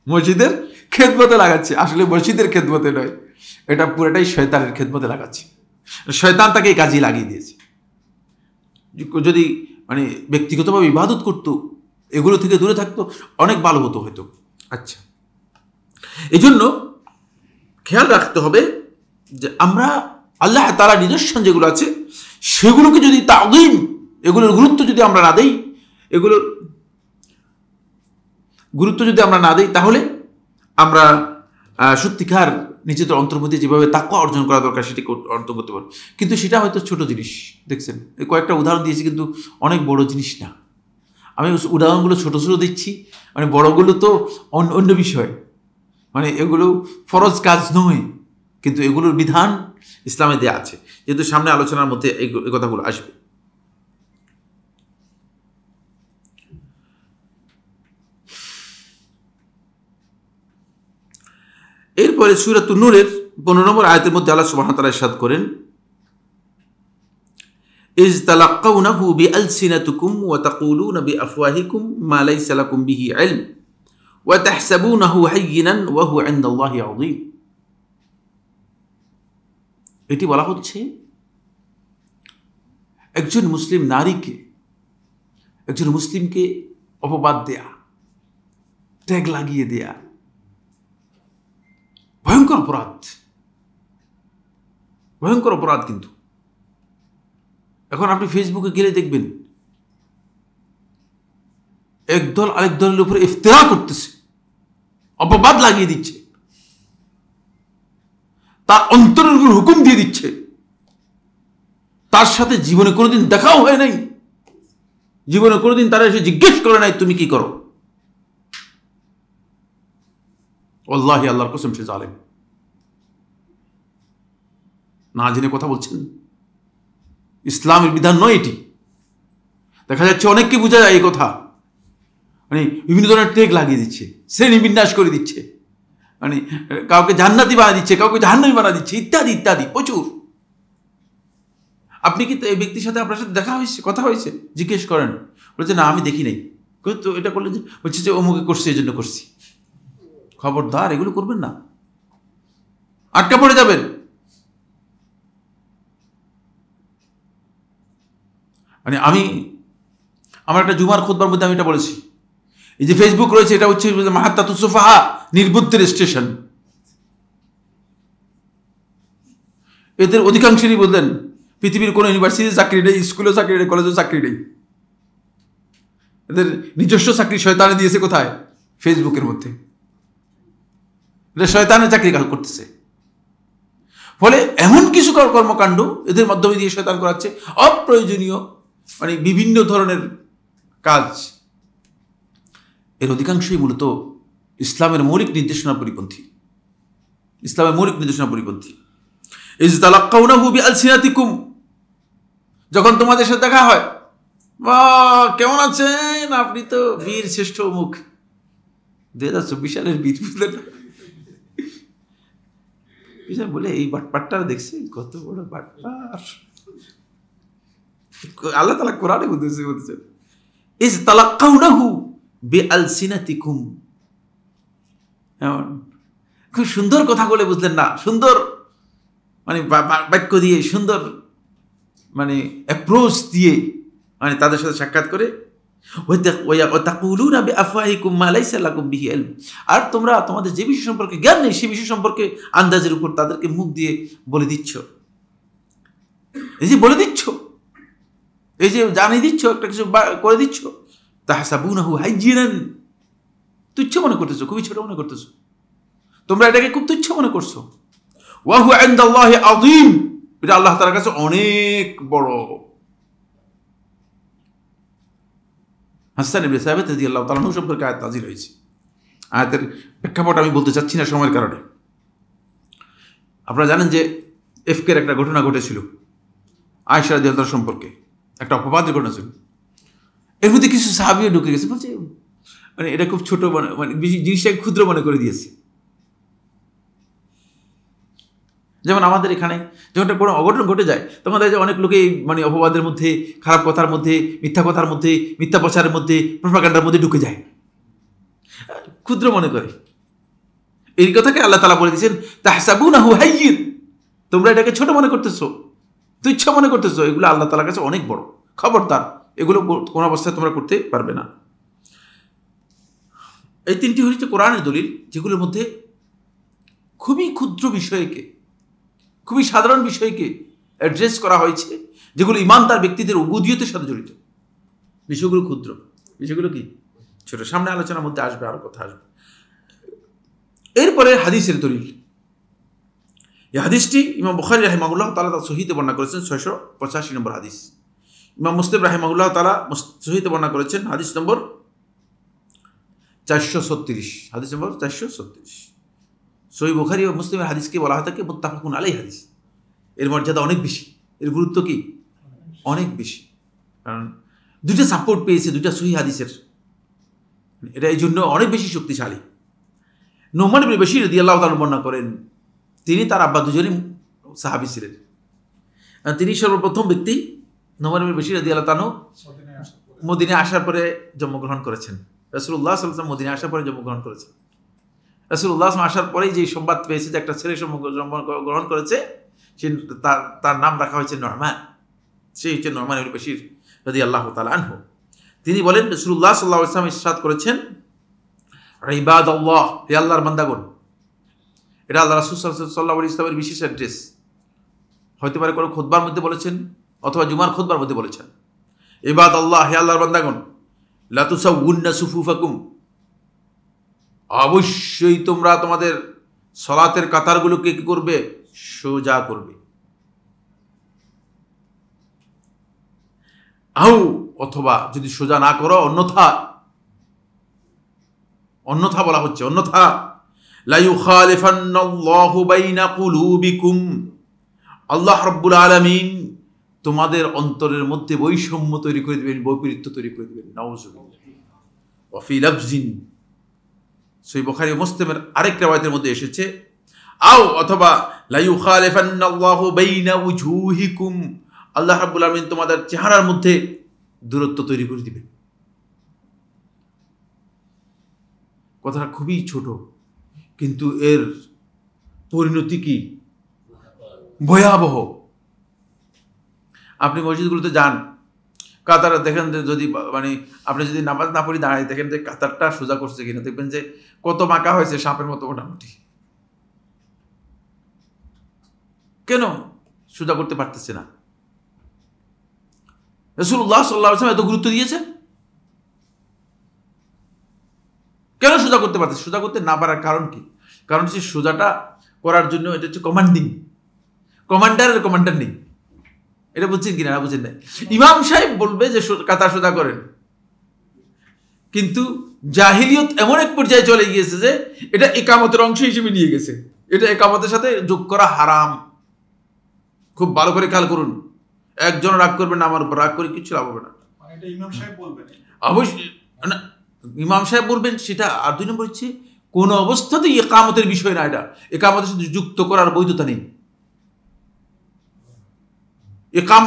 মসজিদের খেদমতে লাগাচ্ছে। আসলে মসজিদের খেদমতে নয়, এটা পুরোটাই শয়তানের খেদমতে লাগাচ্ছে। শয়তান তাকে এই কাজে লাগিয়ে দিয়েছে। যদি মানে ব্যক্তিগতভাবে ইবাদত করতো, এগুলো থেকে দূরে থাকতো, অনেক ভালো হতো হয়তো। আচ্ছা, এই জন্য খেয়াল রাখতে হবে যে আমরা আল্লাহ তাআলার নিদর্শন যেগুলো আছে সেগুলোকে যদি তাযীম, এগুলোর গুরুত্ব যদি আমরা না দেই, এগুলোর গুরুত্ব যদি আমরা না দেই, তাহলে আমরা সত্যিকার নিজেদের অন্তর্মধ্যে যেভাবে তাকওয়া অর্জন করা দরকার সেটি অর্জন করতে পারবো। কিন্তু সেটা হয়তো ছোট জিনিস। দেখছেন, কয়েকটা উদাহরণ দিয়েছি, কিন্তু অনেক বড় জিনিস না। আমি উদাহরণগুলো ছোট ছোট দিচ্ছি, মানে বড়গুলো তো অন্য বিষয়, মানে এগুলো ফরজ কাজ নয়, কিন্তু এগুলোর বিধান ইসলামে দেয়া আছে, যেহেতু সামনে আলোচনার মধ্যে এই কথাগুলো আসবে। এরপরে সূরাতুন নূরের 15 নম্বর আয়াতের মধ্যে আল্লাহ সুবহানাহু ওয়া তাআলা ইরশাদ করেন, ইজ তালাক্কাউনাহু বিআলসিনাতিকুম ওয়া তাকুলুনা বিআফওয়াহিকুম মা লাইসা লাকুম বিহি ইলম ওয়া তাহসাবুনাহু হায়্যিনান ওয়া হুয়া ইনদাল্লাহি আযীম। এটি বলা হচ্ছে একজন মুসলিম নারীকে, একজন মুসলিমকে অপবাদ দেয়া, ট্যাগ লাগিয়ে দেয়া ভয়ঙ্কর অপরাধ, ভয়ঙ্কর অপরাধ। কিন্তু এখন আপনি ফেসবুকে গেলে দেখবেন একদল আরেক দলের উপরে ইফতিরা করতেছে, অপবাদ লাগিয়ে দিচ্ছে, তার অন্তরের উপর হুকুম দিয়ে দিচ্ছে, তার সাথে জীবনে কোনোদিন দেখাও হয় নাই, জীবনে কোনোদিন তারা এসে জিজ্ঞেস করে নাই তুমি কি করো। আল্লাহি, আল্লাহর কসম, সে জালেম। না জেনে কথা বলছেন, ইসলামের বিধান নয় এটি। দেখা যাচ্ছে অনেককে বোঝা যায় এই কথা, মানে বিভিন্ন ধরনের ট্যাগ লাগিয়ে দিচ্ছে, শ্রেণী বিন্যাস করে দিচ্ছে, মানে কাউকে জান্নাতি বানা দিচ্ছে, কাউকে জাহান্নামী বানা দিচ্ছে, ইত্যাদি ইত্যাদি, প্রচুর। আপনি কি এই ব্যক্তির সাথে, আপনার সাথে দেখা হয়েছে, কথা হয়েছে, জিজ্ঞেস করেন, বলছে না আমি দেখি নাই, তো এটা করলেন যে, বলছে যে অমুকে করছে এই জন্য করছি। খবরদার, এগুলো করবেন না, আটকা পড়ে যাবেন। মানে আমার একটা জুমার খুতবার মধ্যে আমি এটা বলেছি, এই যে ফেসবুক রয়েছে, এটা হচ্ছে মাহাত্তাতুস সুফাহা, নির্বুদ্ধির স্টেশন। এদের অধিকাংশেরই বললেন পৃথিবীর কোনো ইউনিভার্সিটিতে চাকরি নেই, স্কুলেও চাকরি নেই, কলেজেও চাকরি নেই, এদের নিজস্ব চাকরি শয়তানে দিয়েছে কোথায়? ফেসবুকের মধ্যে। এটা শয়তানের চাকরি করতেছে। ফলে এমন কিছু কর্মকাণ্ড এদের মাধ্যমে দিয়ে শয়তান করাচ্ছে, অপ্রয়োজনীয়, মানে বিভিন্ন ধরনের কাজ। এর অধিকাংশই মূলত ইসলামের মৌলিক নির্দেশনা পরিপন্থী, ইসলামের মৌলিক নির্দেশনা পরিপন্থী। ইজ তালাক্কাউনাহু বিআলসিনাতিকুম, যখন তোমাদের সাথে দেখা হয়, কেমন আছেন আপনি, তো বীর শ্রেষ্ঠ মুখ, 2024 সালের বীর বলে এই বাটপাটটা দেখছি, কত বড় বাটপার। আল্লাহ তাআলা কোরআনে বলতেছেন ইজ তালাক্কাউনাহু বিআলসিনাতিকুম। খুব সুন্দর কথা বলে, বুঝলেন না, সুন্দর মানে বাক্য দিয়ে, সুন্দর মানে অ্যাপ্রোচ দিয়ে, মানে তাদের সাথে সাক্ষাৎ করে, আর তোমরা তোমাদের যে বিষয় সম্পর্কে জ্ঞান নেই সে বিষয় সম্পর্কে আন্দাজের উপর তাদেরকে মুখ দিয়ে বলে দিচ্ছ। এই যে বলে দিচ্ছ, এই যে জানিয়ে দিচ্ছ, একটা কিছু করে দিচ্ছ, তাহসাবুনাহু হায়্যিনান, তুচ্ছ মনে করতেছো, খুবই ছোট মনে করতেছো। তোমরা এটাকে খুব তুচ্ছ মনে করছো। ওয়া হুয়া ইনদাল্লাহি আযীম, এটা আল্লাহ তাআলার কাছে অনেক বড়। হাসান ইবনে সাবিত রাদিয়াল্লাহু তাআলা সম্পর্কে আয়াত নাযিল হয়েছে। আয়াতের প্রেক্ষাপট আমি বলতে চাচ্ছি না সময়ের কারণে। আপনারা জানেন যে এফকের একটা ঘটনা ঘটেছিল আয়েশা রাদিয়াল্লাহু সম্পর্কে, একটা অপবাদের ঘটনা ছিল। এর মধ্যে কিছু সাহাবীও ঢুকে গেছে, বলছে মানে এটা খুব ছোট মানে জিনিসটাকে ক্ষুদ্র মনে করে দিয়েছে। যেমন আমাদের এখানে যখন কোনো অঘটন ঘটে যায় তখন দেখা যায় অনেক লোকে মানে অপবাদের মধ্যে, খারাপ কথার মধ্যে, মিথ্যা কথার মধ্যে, মিথ্যা প্রচারের মধ্যে, প্রোপাগান্ডার মধ্যে ঢুকে যায়, ক্ষুদ্র মনে করে। এই কথাকে আল্লাহ তাআলা বলে দিয়েছেন তাহসাবুনাহু হায়্যিন, তোমরা এটাকে ছোট মনে করতেছো, তুচ্ছ মনে করতেছো, এগুলো আল্লাহ তাআলার কাছে অনেক বড়। খবরদার, এগুলো কোনো অবস্থায় তোমরা করতে পারবে না। এই তিনটি হচ্ছে কোরআনের দলিল, যেগুলোর মধ্যে খুবই ক্ষুদ্র বিষয়কে, খুবই সাধারণ বিষয়কে অ্যাড্রেস করা হয়েছে, যেগুলো ইমানদার ব্যক্তিদের উবুদিয়তের সাথে জড়িত। বিষয়গুলো ক্ষুদ্র, বিষয়গুলো কি ছোট। সামনে আলোচনার মধ্যে আসবে, আরো কথা আসবে। এরপরে হাদিসের দলিল। এই হাদিসটি ইমাম বুখারী রাহিমাহুল্লাহ তাআলা তার সহিতে বর্ণনা করেছেন 685 নম্বর হাদিস। ইমাম মুসলিম রাহিমাহুল্লাহ তাআলা সহিতে বর্ণনা করেছেন হাদিস নম্বর 436, হাদিস নম্বর 436। সহিহ বুখারী ও মুসলিমের হাদিসকে বলা হয় থাকে মুত্তাফাকুন আলাইহি হাদিস। এর মর্যাদা অনেক বেশি, এর গুরুত্ব কি অনেক বেশি, কারণ দুইটা সাপোর্ট পেয়েছে দুইটা সহিহ হাদিসের, এটা এই জন্য অনেক বেশি শক্তিশালী। নুমান ইবনে বাশীর রাদিয়াল্লাহু তাআলা বর্ণনা করেন, তিনি তার আব্বা দুজনই সাহাবী ছিলেন। তিনি সর্বপ্রথম ব্যক্তি নুমান ইবনে বাশীর রাদিয়াল্লাহু তাআলা মদিনায় আসার পরে জন্মগ্রহণ করেছেন। রাসূলুল্লাহ সাল্লাল্লাহু আলাইহি ওয়াসাল্লাম মদিনায় আসার পরে জন্মগ্রহণ করেছেন। রাসূলুল্লাহ আসার পরেই যে সংবাদ পেয়েছে যে একটা ছেলে জন্মগ্রহণ করেছে, সে তার নাম রাখা হয়েছে নুমান। সে হচ্ছে নুমান ইবনে বাশীর রাদিয়াল্লাহু তাআলা আনহু। তিনি বলেন রাসূলুল্লাহ সাল্লাল্লাহু আলাইহি ওয়াসাল্লাম ইরশাদ করেছেন, ইবাদাল্লাহ, হে আল্লাহর বান্দাগণ। এটা আল্লাহ রাসূল সাল্লাল্লাহু আলাইহি ওয়াসাল্লামের বিশেষ অ্যাড্রেস। হতে পারে কোনো খুতবার মধ্যে বলেছেন অথবা জুমার খুতবার মধ্যে বলেছেন। ইবাদাল্লাহ, হে আল্লাহর বান্দাগণ, লা তুসাউন্না সুফুফাকুম, অবশ্যই তোমরা তোমাদের সালাতের কাতারগুলোকে কি করবে, সোজা করবে। আও, অথবা যদি সোজা না করো, অন্যথা বলা হচ্ছে, অন্যথা লা ইউখালিফান্নাল্লাহু বাইনা কুলুবিকুম, আল্লাহ রাব্বুল আলামিন তোমাদের অন্তরের মধ্যে বৈষম্য তৈরি করে দিবেন, বৈপরীত্য তৈরি করে দিবেন। নাউযুবিল্লাহ। ওয়া ফি লাফজিন, সহিহ বুখারী ও মুসলিমের আরেক riwayতের মধ্যে এসেছে, আও অথবা লা ইউখালিফান্নাল্লাহু বাইনা উজুহিকুম, আল্লাহ রাব্বুল আলামিন তোমাদের চেহারার মধ্যে দূরত্ব তৈরি করে দিবেন। কথাটা খুবই ছোট, কিন্তু এর পরিণতি কি ভয়াবহ। আপনি মসজিদগুলোতে যান, কাতার দেখেন যদি মানে আপনি যদি নামাজ না পড়ি দাঁড়াই দেখেন যে কাতারটা সোজা করছে কিনা, দেখবেন যে কত বাঁকা হয়েছে, সাপের মতো মোটামুটি। কেন সোজা করতে পারতেছে না? রাসূলুল্লাহ সাল্লাল্লাহু আলাইহি ওয়াসাল্লাম এত গুরুত্ব দিয়েছেন, কেন সোজা করতে পারতেছে? সোজা করতে না পারার কারণ কি? কারণ হচ্ছে সোজাটা করার জন্য এটা হচ্ছে কমান্ডিং, কমান্ডারের কমান্ডার নেই। এটা বুঝছেন কিনা? না বুঝেন নাই। ইমাম সাহেব বলবে যে কাতার সোজা করেন, কিন্তু জাহিলিয়ত এমন এক পর্যায়ে চলে গিয়েছে যে এটা ইকামতের অংশ হিসেবে নিয়ে গেছে, এটা ইকামতের সাথে যোগ করা হারাম। খুব ভালো করে খেয়াল করুন, একজন রাগ করবেন না, আমার উপর রাগ করে কিছু লাভ হবে না। অবশ্যই না, ইমাম সাহেব বলবেন সেটা। আর দুই নম্বর হচ্ছে কোন অবস্থাতেই ইকামতের বিষয় না, এটা ইকামতের সাথে যুক্ত করার বৈধতা নেই।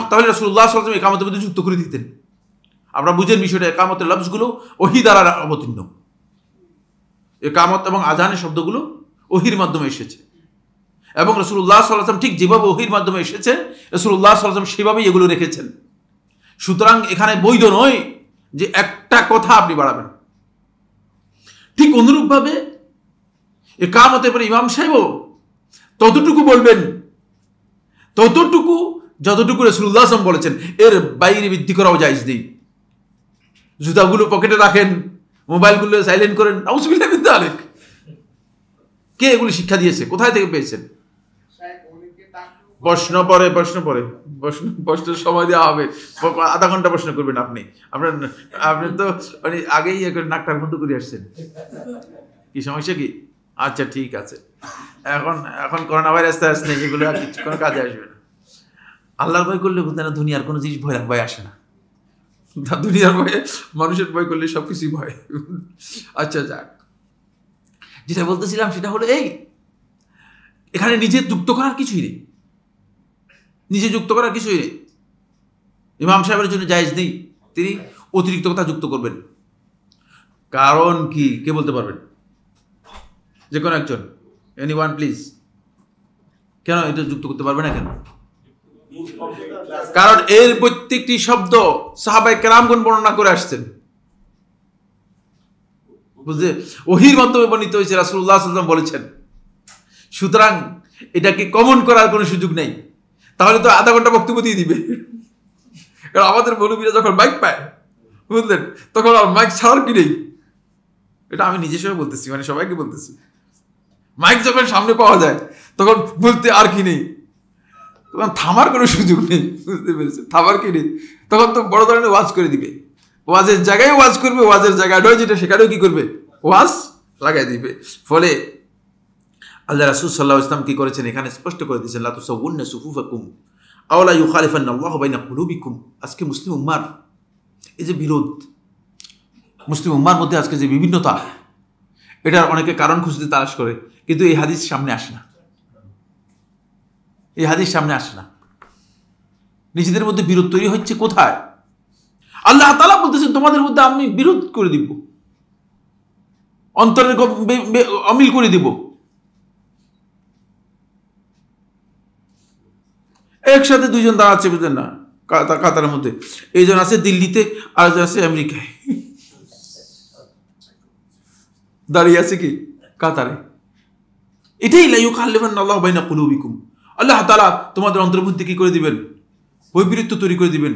তাহলে রাসূলুল্লাহ সাল্লাল্লাহু আলাইহি ওয়াসাল্লাম ইকামতের মধ্যে যুক্ত করে দিতেন। আমরা বুঝেন বিষয়টা, ইকামতের লফজগুলো ওহী দ্বারা অবতীর্ণ, ইকামত এবং আযানের শব্দগুলো ওহীর মাধ্যমে এসেছে, এবং রাসূলুল্লাহ সাল্লাল্লাহু আলাইহি ওয়াসাল্লাম ঠিক যেভাবে ওহীর মাধ্যমে এসেছে রাসূলুল্লাহ সাল্লাল্লাহু আলাইহি ওয়াসাল্লাম সেভাবেই এগুলো রেখেছেন। সুতরাং এখানে বৈধ নয় যে একটা কথা আপনি বাড়াবেন। ঠিক অনুরূপভাবে ইকামতের পরে ইমাম সাহেবও ততটুকু বলবেন, ততটুকু যতটুকু রাসূলুল্লাহ সাল্লাল্লাহু আলাইহি ওয়াসাল্লাম বলেছেন, এর বাইরে বৃদ্ধি করাও জায়েজ নেই। জুতাগুলো পকেটে রাখেন, মোবাইলগুলো সাইলেন্ট করেন, নাউযুবিল্লাহি মিন যালিক। কে এগুলি শিক্ষা দিয়েছে? কোথায় থেকে পেয়েছেন? প্রশ্নের সময় দেওয়া হবে, আধা ঘন্টা প্রশ্ন করবেন আপনি। আপনি তো মানে আগেই নাকটার বন্ধ করে আসছেন। কি সমস্যা কি? আচ্ছা ঠিক আছে, এখন করোনা ভাইরাস নেই, এগুলো আর কিছু কোনো কাজে আসবে না। আল্লাহর ভয় করলে বুঝতে না, দুনিয়ার কোনো জিনিস ভয় আসে না। দুনিয়ার ভয়ে, মানুষের ভয় করলে সবকিছুই ভয়। আচ্ছা যাক, যেটা বলতেছিলাম সেটা হলো এখানে নিজে যুক্ত করার কিছুই নেই, ইমাম সাহেবের জন্য জায়েজ নেই তিনি অতিরিক্ত কথা যুক্ত করবেন। কারণ কি, কে বলতে পারবেন? যে কোনো একজন, এনিওয়ান প্লিজ। কেন এটা যুক্ত করতে পারবে না কেন? কারণ এর প্রত্যেকটি শব্দ সাহাবায়ে কেরামগণ বর্ণনা করে আসছেন, বুঝলে, ওহীর মাধ্যমে বর্ণিত হয়েছে, রাসূলুল্লাহ সাল্লাল্লাহু আলাইহি ওয়াসাল্লাম বলেছেন। সুতরাং এটাকে কমন করার কোনো সুযোগ নেই। তাহলে তো আধা ঘন্টা বক্তব্য দিয়ে দিবে। কারণ আমাদের মৌলবীরা যখন মাইক পায়, বুঝলেন, তখন আর মাইক ছাড়ার কি নেই। এটা আমি নিজের সঙ্গে বলতেছি, মানে সবাইকে বলতেছি। মাইক যখন সামনে পাওয়া যায় তখন বলতে আর কি নেই, তখন থামার কোনো সুযোগ নেই, বুঝতে পেরেছেন? থামার কি নেই, তখন তো বড় ধরনের ওয়াজ করে দিবে। ওয়াজের জায়গায় ওয়াজ করবে, ওয়াজের জায়গায় নয় যেটা সেখানেও কি করবে, ওয়াজ লাগাই দিবে। ফলে আল্লাহ রাসূল সাল্লাল্লাহু আলাইহি ওয়াসাল্লাম কি করেছেন, এখানে স্পষ্ট করে দিয়েছেন, লা তুসাউন্না সুফুফাকুম আও লা ইউখালিফান্নাল্লাহু বাইনা কুলুবিকুম। আজকে মুসলিম উম্মার এই যে বিরোধ, মুসলিম উম্মার মধ্যে আজকে যে বিভিন্নতা, এটার অনেকে কারণ খুঁজতে তালাশ করে, কিন্তু এই হাদিস সামনে আসে না। নিজেদের মধ্যে বিরোধ তৈরি হচ্ছে কোথায়? আল্লাহ তাআলা বলতেছেন তোমাদের মধ্যে আমি বিরোধ করে দিব, অন্তরের অমিল করে দিব। একসাথে দুইজন দাঁড়াচ্ছে, বুঝলেন না, কাতারের মধ্যে। এইজন আছে দিল্লিতে, আরেকজন আছে আমেরিকায়, দাঁড়িয়ে আছে কি কাতারে। এটাই লা ইউখাল্লিফান্নাল্লাহু বাইনা কুলুবিকুম। আল্লাহ তাআলা তোমাদের অন্তরের মধ্যে কি করে দিবেন, বৈপরীত্য তৈরি করে দিবেন,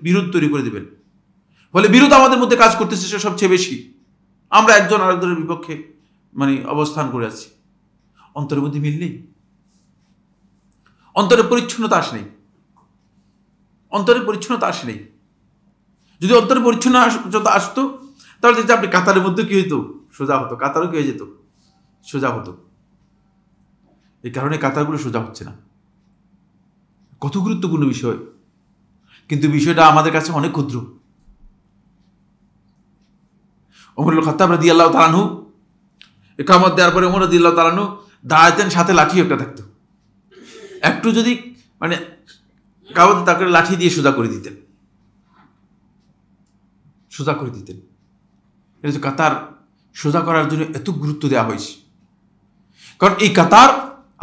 বিরোধ তৈরি করে দিবেন। ফলে বিরোধ আমাদের মধ্যে কাজ করতেছে সবচেয়ে বেশি। আমরা একজন আরেকজনের বিপক্ষে মানে অবস্থান করে আছি, অন্তরের মধ্যে মিল নেই, অন্তরের পরিচ্ছন্নতা আসে নেই। যদি অন্তরের পরিচ্ছন্নতা আসতো তাহলে দেখতে আপনি কাতারের মধ্যে কি হইতো, সোজা হতো, কাতারও কি হয়ে যেত, সোজা হতো। এই কারণে কাতারগুলো সোজা হচ্ছে না। কত গুরুত্বপূর্ণ বিষয়, কিন্তু বিষয়টা আমাদের কাছে অনেক ক্ষুদ্র। ওমর ইবনে খাত্তাব রাদিয়াল্লাহু তাআলা আনহু ইকামত দেওয়ার পরে ওমর রাদিয়াল্লাহু তাআলা আনহু দাঁড়াতেন, সাথে লাঠি একটা থাকতো, একটু যদি মানে কাউকে তাকে লাঠি দিয়ে সোজা করে দিতেন। এটা হচ্ছে কাতার সোজা করার জন্য এত গুরুত্ব দেওয়া হয়েছে, কারণ এই কাতার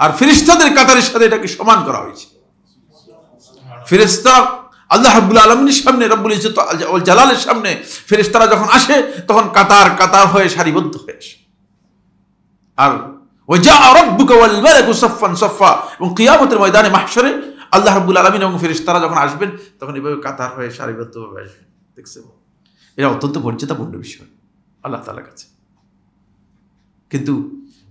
আর ফেরেশতাদের কাতারের সাথে এটাকে সমান করা হয়েছে। ফেরেশতা আল্লাহ রাব্বুল আলামিনের সামনে, রব্বুল ইজ্জত ওয়াল জালালের সামনে ফেরেশতারা যখন আসে তখন কাতার হয়ে সারিবদ্ধ হয়ে আসে। আর ওয়াজা রাব্বুকা ওয়াল মালাকু সাফফান সাফফা, এবং কিয়ামতের ময়দানে মাহশরে আল্লাহ রাব্বুল আলামিন এবং ফেরেশতারা যখন আসবেন তখন এভাবে কাতার হয়ে সারিবদ্ধভাবে আসবেন। দেখছেন, এটা অত্যন্ত মর্যাদাপূর্ণ বিষয় আল্লাহ তাআলার কাছে। কিন্তু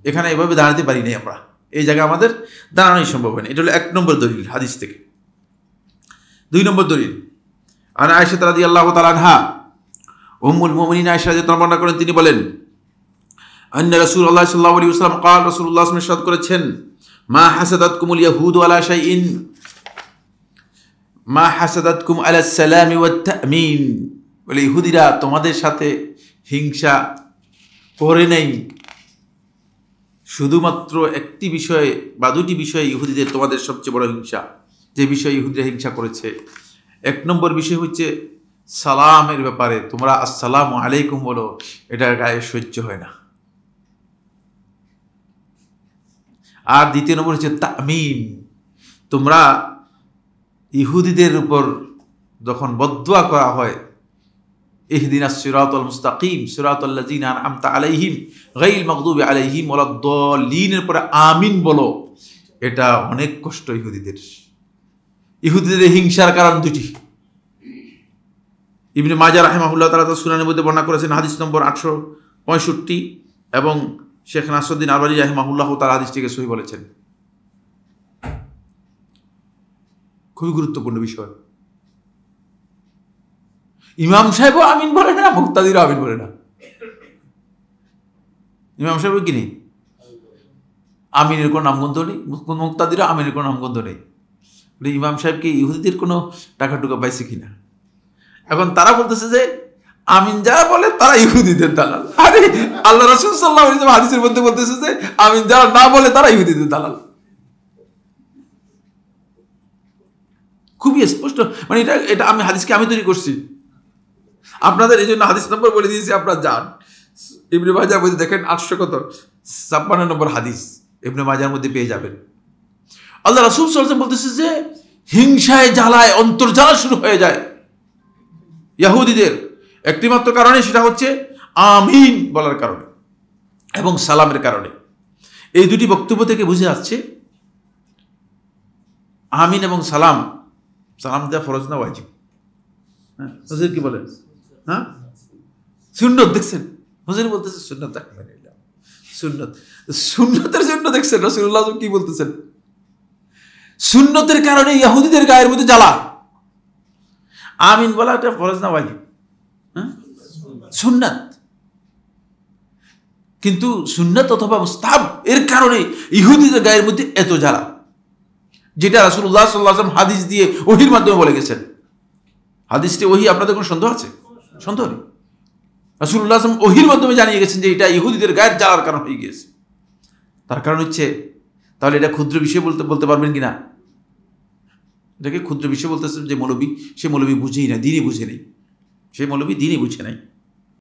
এখানে এভাবে দাঁড়াতে পারি নাই আমরা, এই জায়গায় আমাদের দাঁড়ানোই সম্ভব হয়নি। এটা হলো 1 নম্বর দলিল হাদিস থেকে। 2 নম্বর দলিল, আন আয়েশা রাদিয়াল্লাহু তাআলা আনহা, উম্মুল মুমিনিন আয়েশা রাদিয়াল্লাহু বর্ণনা করেন, তিনি বলেন, আন্না রাসূলুল্লাহ সাল্লাল্লাহু আলাইহি ওয়াসাল্লাম قال, রাসূলুল্লাহ সাল্লাল্লাহু আলাইহি ওয়াসাল্লাম ইরশাদ করেছেন, মা হাসাদাতকুমুল ইয়াহুদু আলা শাইইন, মা হাসাদাতকুম আলা সালামি ওয়াত তামিন। বলে ইহুদিরা তোমাদের সাথে হিংসা করে নাই, শুধুমাত্র একটি বিষয়ে বা দুটি বিষয়ে ইহুদিদের তোমাদের সবচেয়ে বড় হিংসা। যে বিষয়ে ইহুদিরা হিংসা করেছে, 1 নম্বর বিষয় হচ্ছে সালামের ব্যাপারে, তোমরা আসসালামু আলাইকুম বলো, এটার গায়ে সহ্য হয় না। আর 2 নম্বর হচ্ছে তামিন, তোমরা ইহুদিদের উপর যখন বদদুয়া করা হয়, ইহদিনাস সিরাতাল মুস্তাকিম সিরাতাল লাযিনা আনআমতা আলাইহিম গায়রিল মাগদুবি আলাইহিম ওয়ালাদ-দাল্লিন, এর পরে আমিন বলো, এটা অনেক কষ্ট ইহুদিদের হিংসার কারণ 2টি। ইবনে মাজাহ রাহিমাহুল্লাহ তাআলা তার সুনানের মধ্যে বর্ণনা করেছেন, হাদিস নম্বর 865 এবং শেখ নাসরুদ্দিন আলবানী রাহিমাহুল্লাহ তাআলা হাদিসটিকে সহিহ বলেছেন। খুবই গুরুত্বপূর্ণ বিষয়। ইমাম সাহেবও আমিন বলে না, মুক্তাদিরও আমিন বলে না। ইমাম সাহেব কি নেই, আমিনের কোনো নামগন্ধ নেই, মুক্তাদিরও আমিনের কোনো নামগন্ধ নেই। ইমাম সাহেবকে ইহুদিদের কোনো টাকা টুকা পাইছে কিনা। এখন তারা বলতেছে যে আমিন যারা বলে তারা ইহুদিদের দালাল। আরে আল্লাহ রাসূল সাল্লাল্লাহু আলাইহি ওয়াসাল্লাম হাদিসের মধ্যে বলতেছে যে আমিন যারা না বলে তারা ইহুদিদের দালাল। খুবই স্পষ্ট, মানে এটা আমি হাদিসকে আমি তৈরি করছি আপনাদের, এই জন্য হাদিস নম্বর বলে দিয়েছি, আপনারা যান ইবনে মাজাহ বইতে দেখেন 856 নম্বর হাদিস ইবনে মাজাহর মধ্যে পেয়ে যাবেন। আল্লাহ রাসূল সাল্লাল্লাহু আলাইহি ওয়াসাল্লাম বলতেছে যে হিংসায় জ্বালায় অন্তর জ্বালা শুরু হয়ে যায় ইহুদিদের, একটি মাত্র কারণে, সেটা হচ্ছে আমিন বলার কারণে এবং সালামের কারণে। এই দুটি বক্তব্য থেকে বুঝে আসছে আমিন এবং সালাম, সালাম দেওয়া ফরজ না ওয়াজিব? হ্যাঁ হুজুর কি বলেন? হ্যাঁ সুন্নত। দেখছেন হুজুর বলতেছে সুন্নত, সুন্নত, সুন্নতের জন্য দেখছেন রাসূলুল্লাহ কি বলতেছেন, সুন্নতের কারণে ইহুদিদের গায়ের মধ্যে জ্বালা। আমিন বলা এটা ফরজ না ওয়াজিব? হ্যাঁ সুন্নাত। কিন্তু সুন্নাত অথবা মুস্তাহাব এর কারণে ইহুদিদের গায়ের মধ্যে এত জ্বালা, যেটা রাসূলুল্লাহ সাল্লাল্লাহু আলাইহি ওয়াসাল্লাম হাদিস দিয়ে ওহীর মাধ্যমে বলে গেছেন। হাদিসটি ওহী, আপনাদের কোনো সন্দেহ আছে? সন্দেহ নেই। রাসূলুল্লাহ সাল্লাল্লাহু আলাইহি ওয়াসাল্লাম ওহীর মাধ্যমে জানিয়ে গেছেন যে এটা ইহুদিদের গায়ের জ্বালার কারণ হয়ে গিয়েছে। তার কারণ হচ্ছে, তাহলে এটা ক্ষুদ্র বিষয় বলতে পারবেন কিনা? এটাকে ক্ষুদ্র বিষয় বলতেছেন যে মৌলবী, সে মৌলবী বুঝেই না, দিনই বুঝে নেই, সে মৌলবী দিনই বুঝে নাই।